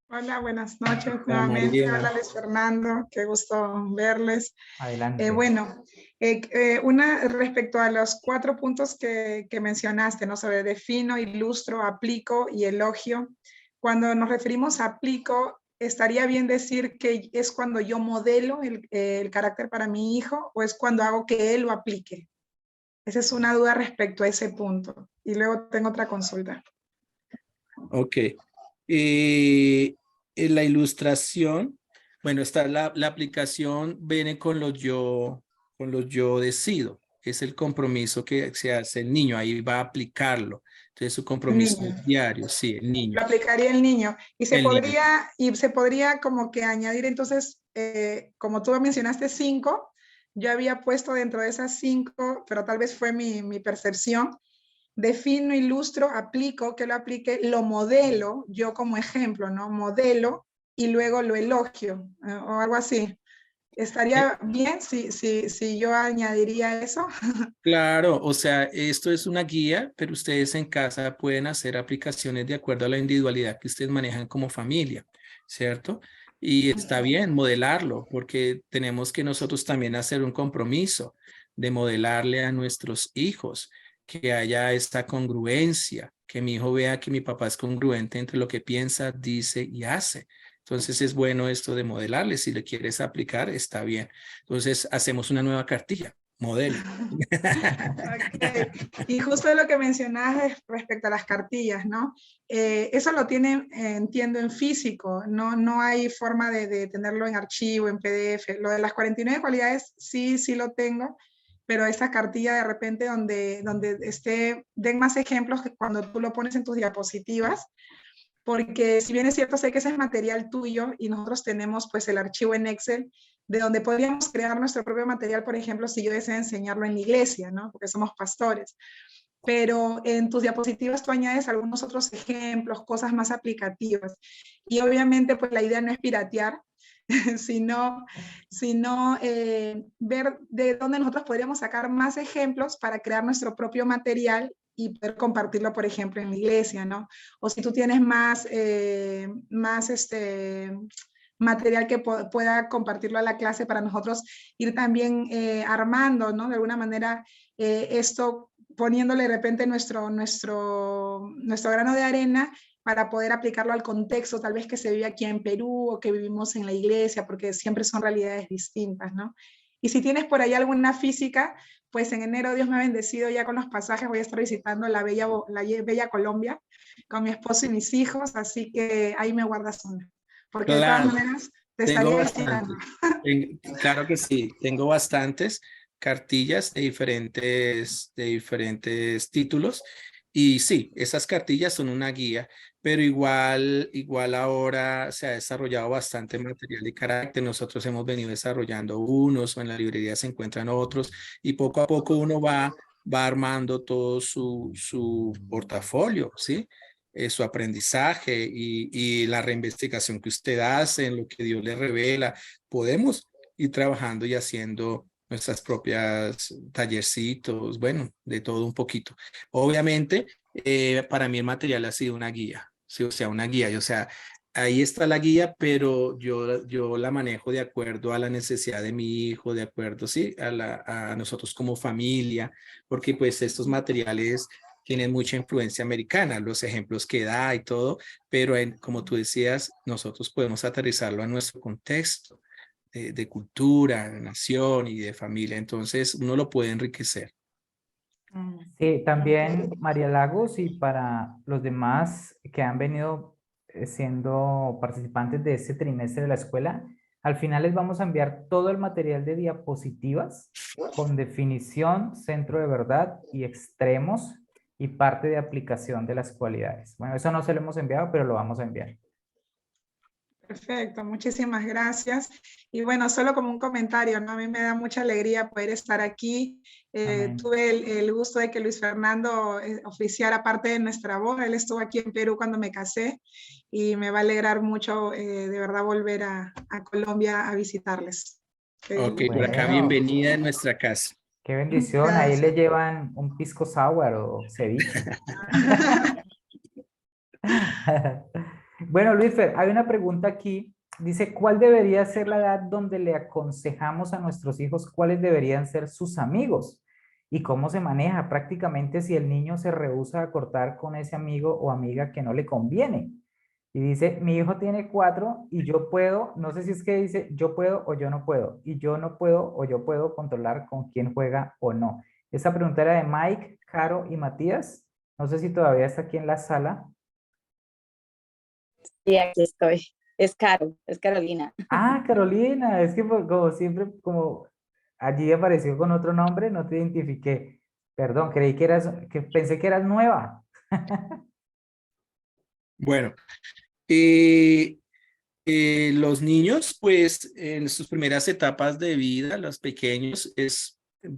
Hola, buenas noches Hola, nuevamente. María. Hola, Luis Fernando. Qué gusto verles. Adelante. Una respecto a los 4 puntos que mencionaste, ¿no? Sobre defino, ilustro, aplico y elogio. Cuando nos referimos a aplico, ¿estaría bien decir que es cuando yo modelo el carácter para mi hijo o es cuando hago que él lo aplique? Esa es una duda respecto a ese punto. Y luego tengo otra consulta. Ok. En la ilustración, bueno, está la aplicación, viene con los yo decido. Es el compromiso que se hace el niño, ahí va a aplicarlo. Entonces, su compromiso Niño. diario, sí, el niño. Lo aplicaría el niño. Y se El niño. podría como que añadir entonces, como tú mencionaste 5, yo había puesto dentro de esas 5, pero tal vez fue mi percepción, defino, ilustro, aplico, que lo aplique, lo modelo, yo como ejemplo, ¿no? Modelo y luego lo elogio, o algo así. ¿Estaría bien si yo añadiría eso? Claro, o sea, esto es una guía, pero ustedes en casa pueden hacer aplicaciones de acuerdo a la individualidad que ustedes manejan como familia, ¿cierto? Y está bien modelarlo, porque tenemos que nosotros también hacer un compromiso de modelarle a nuestros hijos, que haya esta congruencia, que mi hijo vea que mi papá es congruente entre lo que piensa, dice y hace. Entonces es bueno esto de modelarle. Si le quieres aplicar, está bien. Entonces hacemos una nueva cartilla. Modelo. Okay. Y justo lo que mencionabas respecto a las cartillas, ¿no? Eso lo tienen, entiendo, en físico, no hay forma de tenerlo en archivo, en PDF. Lo de las 49 cualidades sí lo tengo, pero esta cartilla de repente donde den más ejemplos que cuando tú lo pones en tus diapositivas, porque si bien es cierto, sé que ese es material tuyo y nosotros tenemos pues el archivo en Excel, de donde podríamos crear nuestro propio material, por ejemplo, si yo deseo enseñarlo en la iglesia, ¿no? Porque somos pastores. Pero en tus diapositivas tú añades algunos otros ejemplos, cosas más aplicativas. Y obviamente pues la idea no es piratear, sino ver de dónde nosotros podríamos sacar más ejemplos para crear nuestro propio material y poder compartirlo, por ejemplo, en la iglesia, ¿no? O si tú tienes más material que pueda compartirlo a la clase para nosotros ir también armando, ¿no? De alguna manera esto, poniéndole de repente nuestro grano de arena para poder aplicarlo al contexto, tal vez que se vive aquí en Perú o que vivimos en la iglesia, porque siempre son realidades distintas, ¿no? Y si tienes por ahí alguna física, pues en enero Dios me ha bendecido ya con los pasajes, voy a estar visitando la bella Colombia con mi esposo y mis hijos, así que ahí me guardas una, porque de todas Claro, maneras te tengo estaría bastantes. visitando. Claro que sí, tengo bastantes cartillas de diferentes títulos. Y sí, esas cartillas son una guía, pero igual ahora se ha desarrollado bastante material de carácter. Nosotros hemos venido desarrollando unos, o en la librería se encuentran otros, y poco a poco uno va armando todo su portafolio, ¿sí? Su aprendizaje y la reinvestigación que usted hace en lo que Dios le revela. Podemos ir trabajando y haciendo nuestras propias tallercitos, bueno, de todo un poquito. Obviamente, para mí el material ha sido una guía, ¿sí? O sea, una guía, o sea, ahí está la guía, pero yo la manejo de acuerdo a la necesidad de mi hijo, de acuerdo, sí, a nosotros como familia, porque pues estos materiales tienen mucha influencia americana, los ejemplos que da y todo, pero como tú decías, nosotros podemos aterrizarlo a nuestro contexto de cultura, de nación y de familia, entonces uno lo puede enriquecer. Sí, también María Lagos y para los demás que han venido siendo participantes de este trimestre de la escuela, al final les vamos a enviar todo el material de diapositivas con definición, centro de verdad y extremos y parte de aplicación de las cualidades. Bueno, eso no se lo hemos enviado, pero lo vamos a enviar. Perfecto, muchísimas gracias. Y bueno, solo como un comentario, ¿no? A mí me da mucha alegría poder estar aquí. Tuve el gusto de que Luis Fernando oficiara parte de nuestra boda. Él estuvo aquí en Perú cuando me casé y me va a alegrar mucho de verdad volver a Colombia a visitarles. Ok, por acá Bueno, bienvenida en nuestra casa. qué bendición. Ahí le Gracias. llevan un pisco sour o ceviche. Bueno, Luisfer, hay una pregunta aquí. Dice, ¿cuál debería ser la edad donde le aconsejamos a nuestros hijos cuáles deberían ser sus amigos? ¿Y cómo se maneja prácticamente si el niño se rehúsa a cortar con ese amigo o amiga que no le conviene? Y dice, mi hijo tiene 4 y yo puedo, no sé si es que dice yo puedo o yo no puedo, y yo no puedo o yo puedo controlar con quién juega o no. Esta pregunta era de Mike, Caro y Matías. No sé si todavía está aquí en la sala. Sí, aquí estoy. Es Caro, es Carolina. Ah, Carolina, es que como siempre, como allí apareció con otro nombre, no te identifiqué. Perdón, creí que pensé que eras nueva. Bueno, los niños, pues en sus primeras etapas de vida, los pequeños,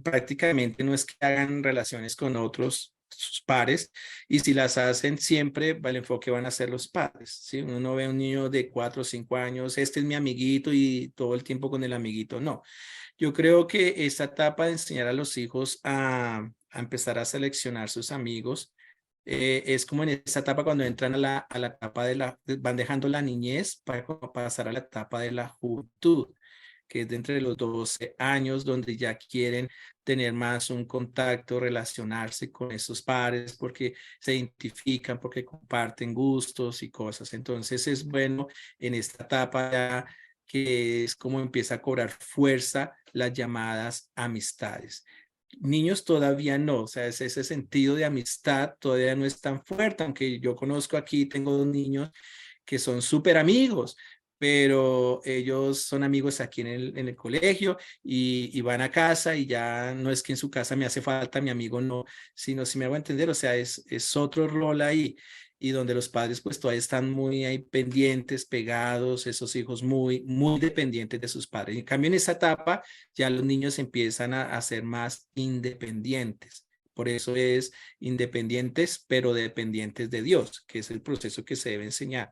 prácticamente no es que hagan relaciones con otros sus pares, y si las hacen siempre, el enfoque van a ser los padres, ¿sí? Uno no ve a un niño de 4 o 5 años, este es mi amiguito y todo el tiempo con el amiguito, no. Yo creo que esta etapa de enseñar a los hijos a empezar a seleccionar sus amigos, es como en esta etapa cuando entran a la etapa van dejando la niñez para pasar a la etapa de la juventud, que es de entre los 12 años, donde ya quieren tener más un contacto, relacionarse con esos pares, porque se identifican, porque comparten gustos y cosas. Entonces es bueno en esta etapa ya, que es como empieza a cobrar fuerza las llamadas amistades. Niños todavía no, o sea, ese sentido de amistad todavía no es tan fuerte, aunque yo conozco aquí, tengo 2 niños que son súper amigos, pero ellos son amigos aquí en el colegio y van a casa y ya no es que en su casa me hace falta mi amigo, no, sino si me hago entender, o sea, es otro rol ahí y donde los padres pues todavía están muy ahí pendientes, pegados, esos hijos muy, muy dependientes de sus padres. En cambio, en esa etapa ya los niños empiezan a ser más independientes. Por eso es independientes, pero dependientes de Dios, que es el proceso que se debe enseñar.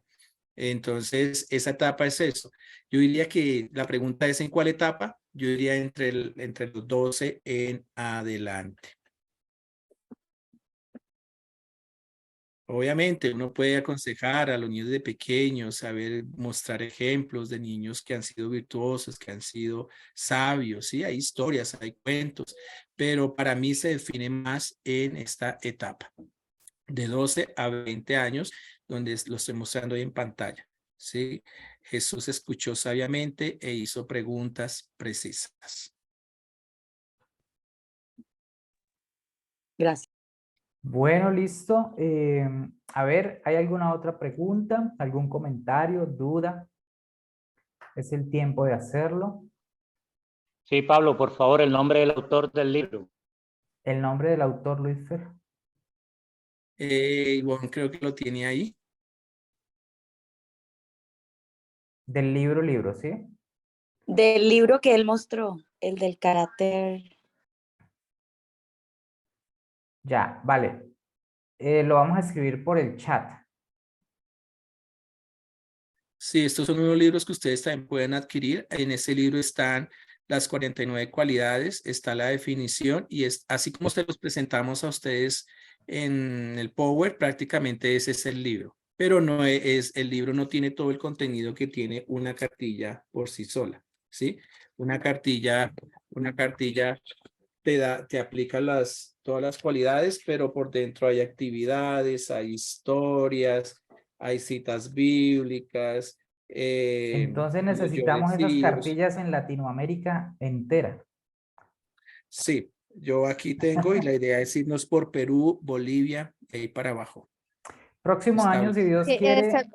Entonces, esa etapa es eso. Yo diría que la pregunta es ¿en cuál etapa? Yo diría entre los 12 en adelante. Obviamente, uno puede aconsejar a los niños de pequeños, saber mostrar ejemplos de niños que han sido virtuosos, que han sido sabios, ¿sí? Hay historias, hay cuentos, pero para mí se define más en esta etapa, de 12 a 20 años, donde lo estoy mostrando ahí en pantalla, ¿sí? Jesús escuchó sabiamente e hizo preguntas precisas. Gracias. Bueno, listo. A ver, ¿hay alguna otra pregunta? ¿Algún comentario, duda? Es el tiempo de hacerlo. Sí, Pablo, por favor, el nombre del autor del libro. El nombre del autor, Luis Fer. Bueno, creo que lo tiene ahí. Del libro, ¿sí? Del libro que él mostró, el del carácter. Ya, vale. Lo vamos a escribir por el chat. Sí, estos son unos libros que ustedes también pueden adquirir. En ese libro están las 49 cualidades, está la definición y es así como se los presentamos a ustedes en el Power, prácticamente ese es el libro. Pero no es, el libro no tiene todo el contenido que tiene una cartilla por sí sola, ¿sí? Una cartilla te aplica todas las cualidades, pero por dentro hay actividades, hay historias, hay citas bíblicas. Entonces Yo necesitamos esas decido, cartillas en Latinoamérica entera. sí, yo aquí tengo y la idea es irnos por Perú, Bolivia y ahí para abajo. Próximo año, si Dios quiere, Esas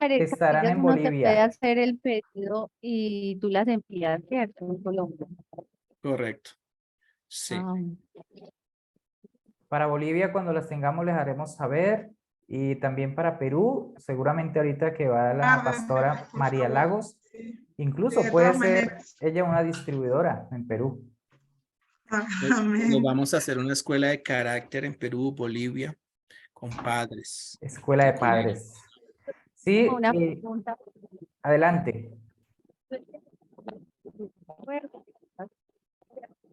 estarán en uno se puede Bolivia. hacer el pedido y tú las envías, ¿cierto? En Colombia. Correcto. Sí. Ah, Para Bolivia, cuando las tengamos, les haremos saber. Y también para Perú, seguramente ahorita que va la pastora Por María favor. Lagos, Sí, incluso de puede todas ser maneras. ella una distribuidora en Perú. Nos Amén. vamos a hacer una escuela de carácter en Perú, Bolivia, con padres Escuela de de colegio. Padres. Sí, una pregunta. adelante.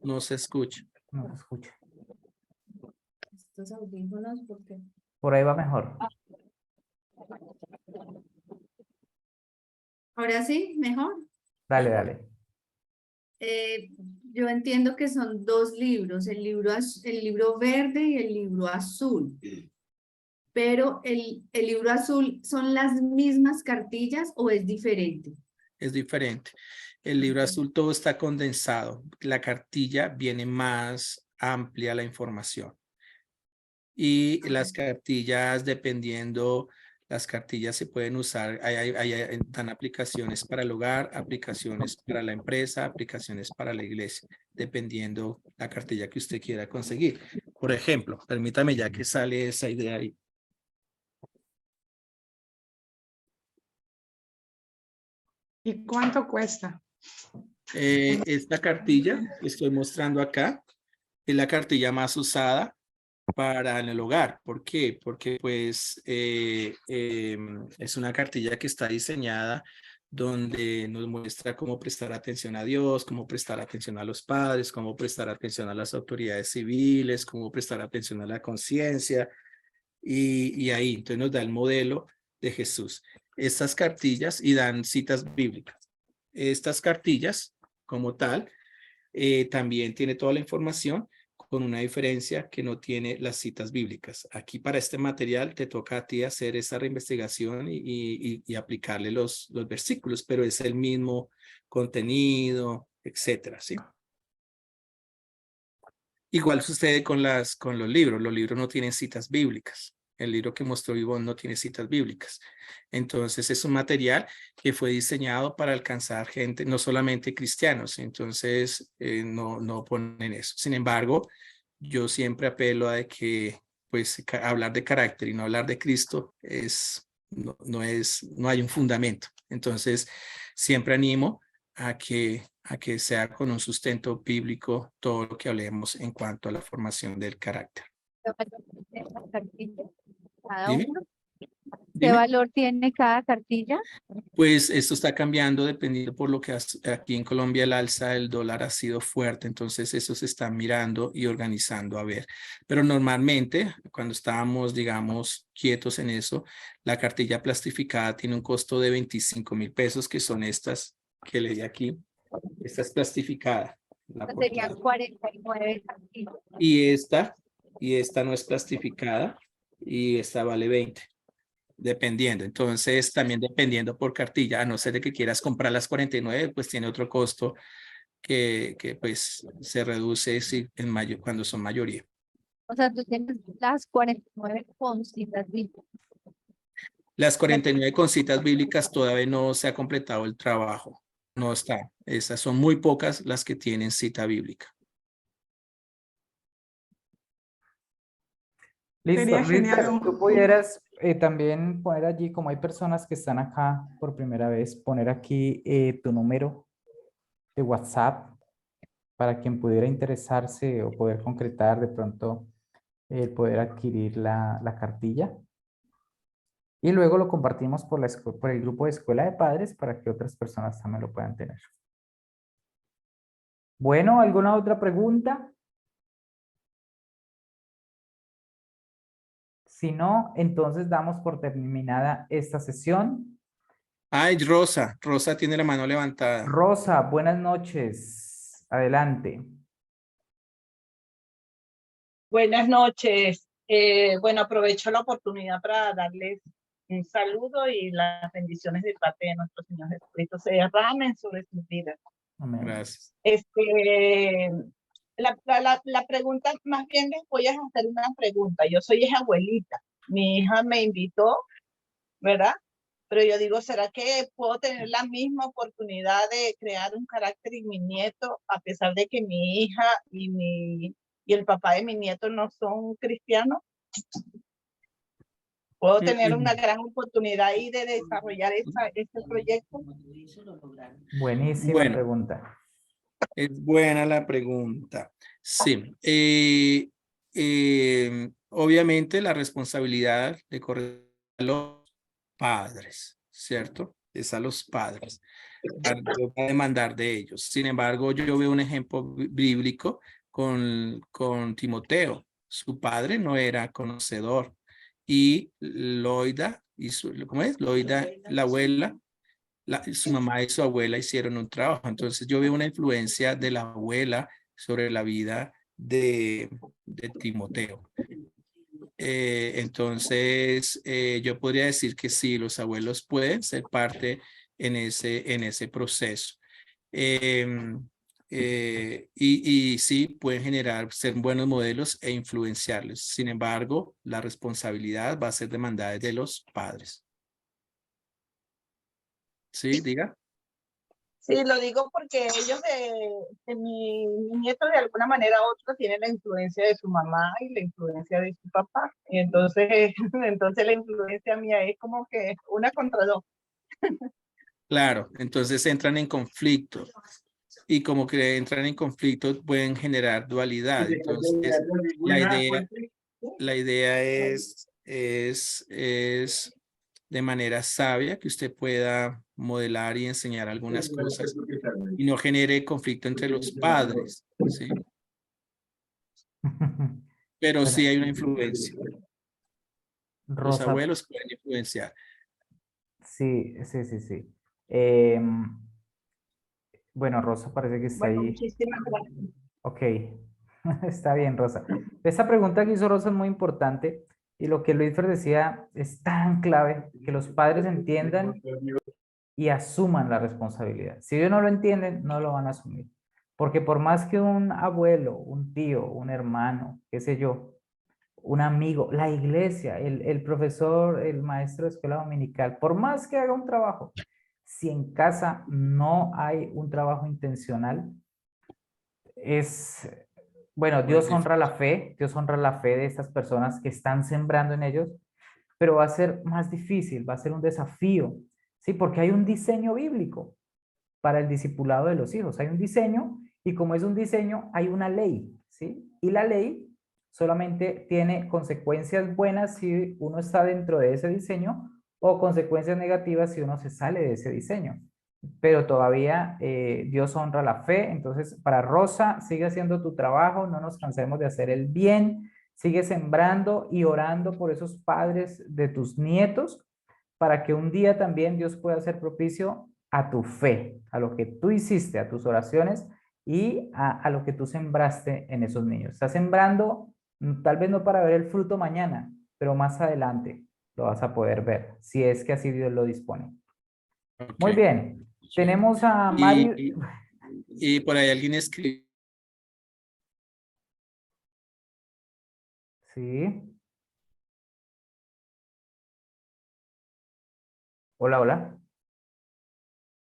No se escucha. No se escucha. Estos audífonos, porque Por ahí va mejor. ahora sí, mejor. Dale, dale. Yo entiendo que son 2 libros, el libro verde y el libro azul. Pero el libro azul, ¿son las mismas cartillas o es diferente? Es diferente. El libro azul todo está condensado. La cartilla viene más amplia la información. Y las cartillas, dependiendo, las cartillas se pueden usar, dan aplicaciones para el hogar, aplicaciones para la empresa, aplicaciones para la iglesia, dependiendo la cartilla que usted quiera conseguir. Por ejemplo, permítame ya que sale esa idea ahí. ¿Y cuánto cuesta? Esta cartilla que estoy mostrando acá es la cartilla más usada para en el hogar. ¿Por qué? Porque pues es una cartilla que está diseñada donde nos muestra cómo prestar atención a Dios, cómo prestar atención a los padres, cómo prestar atención a las autoridades civiles, cómo prestar atención a la conciencia, y ahí entonces nos da el modelo de Jesús. Estas cartillas y dan citas bíblicas. Estas cartillas como tal también tiene toda la información, con una diferencia que no tiene las citas bíblicas. Aquí para este material te toca a ti hacer esa reinvestigación y aplicarle los versículos, pero es el mismo contenido, etcétera, ¿sí? Igual sucede con los libros. Los libros no tienen citas bíblicas. El libro que mostró Ivonne no tiene citas bíblicas. Entonces es un material que fue diseñado para alcanzar gente, no solamente cristianos. Entonces no ponen eso. Sin embargo, yo siempre apelo a que pues hablar de carácter y no hablar de Cristo no hay un fundamento. Entonces siempre animo a que sea con un sustento bíblico todo lo que hablemos en cuanto a la formación del carácter. Cada Dime. uno. ¿Qué Dime. valor tiene cada cartilla? Pues esto está cambiando dependiendo por lo que aquí en Colombia el alza del dólar ha sido fuerte, entonces eso se está mirando y organizando a ver. Pero normalmente cuando estábamos, digamos, quietos en eso, la cartilla plastificada tiene un costo de 25.000 pesos, que son estas que leí aquí. Esta es plastificada. Serían 49 cartillas. Y esta no es plastificada y esta vale 20. Dependiendo, entonces también dependiendo por cartilla, a no ser de que quieras comprar las 49, pues tiene otro costo que pues se reduce cuando son mayoría. O sea, tú tienes las 49 con citas bíblicas. Las 49 con citas bíblicas todavía no se ha completado el trabajo, no está. Esas son muy pocas las que tienen cita bíblica. Listo, Sería genial Luis, tú pudieras también poner allí, como hay personas que están acá por primera vez, poner aquí tu número de WhatsApp para quien pudiera interesarse o poder concretar de pronto el poder adquirir la cartilla. Y luego lo compartimos por el grupo de Escuela de Padres para que otras personas también lo puedan tener. Bueno, ¿alguna otra pregunta? Si no, entonces damos por terminada esta sesión. Ay, Rosa tiene la mano levantada. Rosa, buenas noches. Adelante. Buenas noches. Bueno, aprovecho la oportunidad para darles un saludo y las bendiciones de parte de nuestro Señor Jesucristo se derramen sobre sus vidas. Amén. Gracias. La pregunta, más bien les voy a hacer una pregunta. Yo soy hija abuelita. Mi hija me invitó, ¿verdad? Pero yo digo, ¿será que puedo tener la misma oportunidad de crear un carácter en mi nieto, a pesar de que mi hija y el papá de mi nieto no son cristianos? ¿Puedo tener una gran oportunidad ahí de desarrollar este proyecto? Buenísima pregunta. Es buena la pregunta. Sí. Obviamente la responsabilidad de corregir a los padres, ¿cierto? Es a los padres. Va a demandar de ellos. Sin embargo, yo veo un ejemplo bíblico con Timoteo. Su padre no era conocedor. Y Loida, ¿cómo es? Loida, la abuela, su mamá y su abuela hicieron un trabajo. Entonces yo veo una influencia de la abuela sobre la vida de Timoteo. Entonces yo podría decir que sí, los abuelos pueden ser parte en ese proceso. Y sí, pueden ser buenos modelos e influenciarlos. Sin embargo, la responsabilidad va a ser demandada de los padres. Sí, diga. Sí, lo digo porque ellos mi nieto de alguna manera u otra tiene la influencia de su mamá y la influencia de su papá. Y entonces la influencia mía es como que una contra dos. Claro, entonces entran en conflicto. Y como que entran en conflicto pueden generar dualidad. Entonces, la idea es de manera sabia que usted pueda modelar y enseñar algunas cosas y no genere conflicto entre los padres, ¿sí? Pero Bueno, sí hay una influencia. Los Rosa, abuelos pueden influenciar. sí. Bueno, Rosa parece que está Bueno, ahí. muchísimas gracias. Ok, está bien, Rosa. Esa pregunta que hizo Rosa es muy importante y lo que Luis Fer decía es tan clave que los padres entiendan y asuman la responsabilidad. Si ellos no lo entienden, no lo van a asumir. Porque por más que un abuelo, un tío, un hermano, qué sé yo, un amigo, la iglesia, el profesor, el maestro de escuela dominical, por más que haga un trabajo, si en casa no hay un trabajo intencional, bueno, Dios honra la fe, Dios honra la fe de estas personas que están sembrando en ellos, pero va a ser más difícil, va a ser un desafío, ¿sí? Porque hay un diseño bíblico para el discipulado de los hijos, hay un diseño y como es un diseño, hay una ley, ¿sí? Y la ley solamente tiene consecuencias buenas si uno está dentro de ese diseño o consecuencias negativas si uno se sale de ese diseño. Pero todavía Dios honra la fe, entonces para Rosa, sigue haciendo tu trabajo, no nos cansemos de hacer el bien, sigue sembrando y orando por esos padres de tus nietos, para que un día también Dios pueda ser propicio a tu fe, a lo que tú hiciste, a tus oraciones y a lo que tú sembraste en esos niños. Estás sembrando, tal vez no para ver el fruto mañana, pero más adelante lo vas a poder ver, si es que así Dios lo dispone. Muy Ok. bien, tenemos a Mari. Y por ahí alguien escribe. Sí. Hola, hola.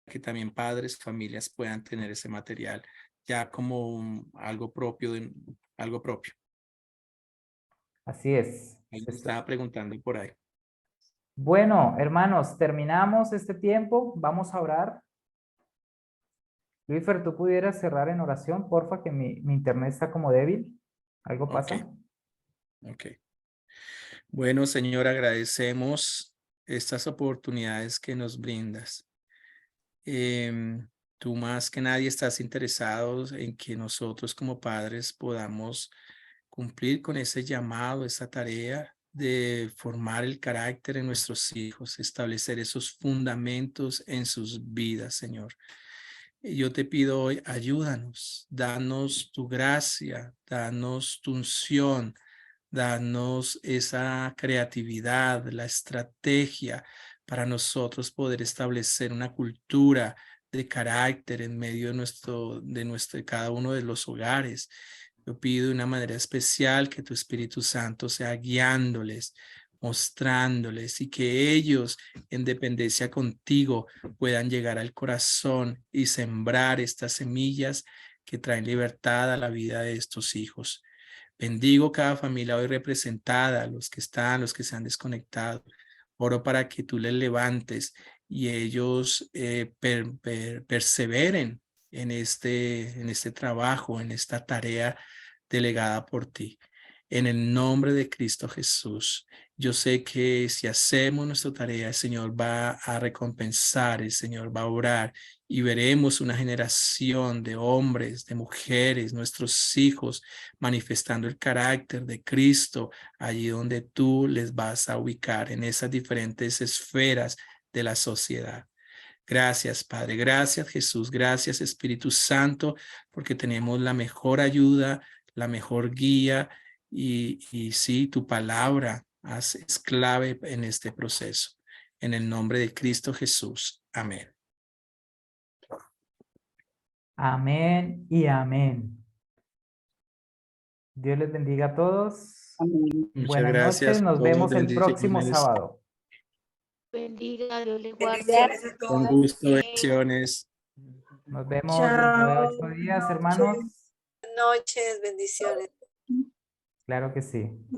Que también padres, familias puedan tener ese material ya como algo propio algo propio. Así es. Alguien estaba preguntando por ahí. Bueno, hermanos, terminamos este tiempo. Vamos a orar. Luifer, ¿tú pudieras cerrar en oración, porfa, que mi internet está como débil? ¿Algo pasa? Ok. Bueno, Señor, agradecemos estas oportunidades que nos brindas. Tú más que nadie estás interesado en que nosotros como padres podamos cumplir con ese llamado, esa tarea de formar el carácter en nuestros hijos, establecer esos fundamentos en sus vidas, Señor. Yo te pido hoy, ayúdanos, danos tu gracia, danos tu unción, danos esa creatividad, la estrategia para nosotros poder establecer una cultura de carácter en medio de cada uno de los hogares. Yo pido de una manera especial que tu Espíritu Santo sea guiándoles, mostrándoles y que ellos en dependencia contigo puedan llegar al corazón y sembrar estas semillas que traen libertad a la vida de estos hijos. Bendigo cada familia hoy representada, los que están, los que se han desconectado. Oro para que tú les levantes y ellos perseveren en este trabajo, en esta tarea delegada por ti. En el nombre de Cristo Jesús, yo sé que si hacemos nuestra tarea, el Señor va a recompensar, el Señor va a orar y veremos una generación de hombres, de mujeres, nuestros hijos, manifestando el carácter de Cristo allí donde tú les vas a ubicar en esas diferentes esferas de la sociedad. Gracias, Padre. Gracias, Jesús. Gracias, Espíritu Santo, porque tenemos la mejor ayuda, la mejor guía y sí, tu palabra es clave en este proceso. En el nombre de Cristo Jesús. Amén. Amén y amén. Dios les bendiga a todos. Muchas Buenas gracias noches. a Nos todos. vemos el próximo Bendiciones. sábado. Bendiga, Dios le guarde. Bendiciones a Con todos. gusto, bendiciones. Nos vemos dentro de Chao. 8 días, hermanos. Buenas noches, bendiciones. Claro que sí.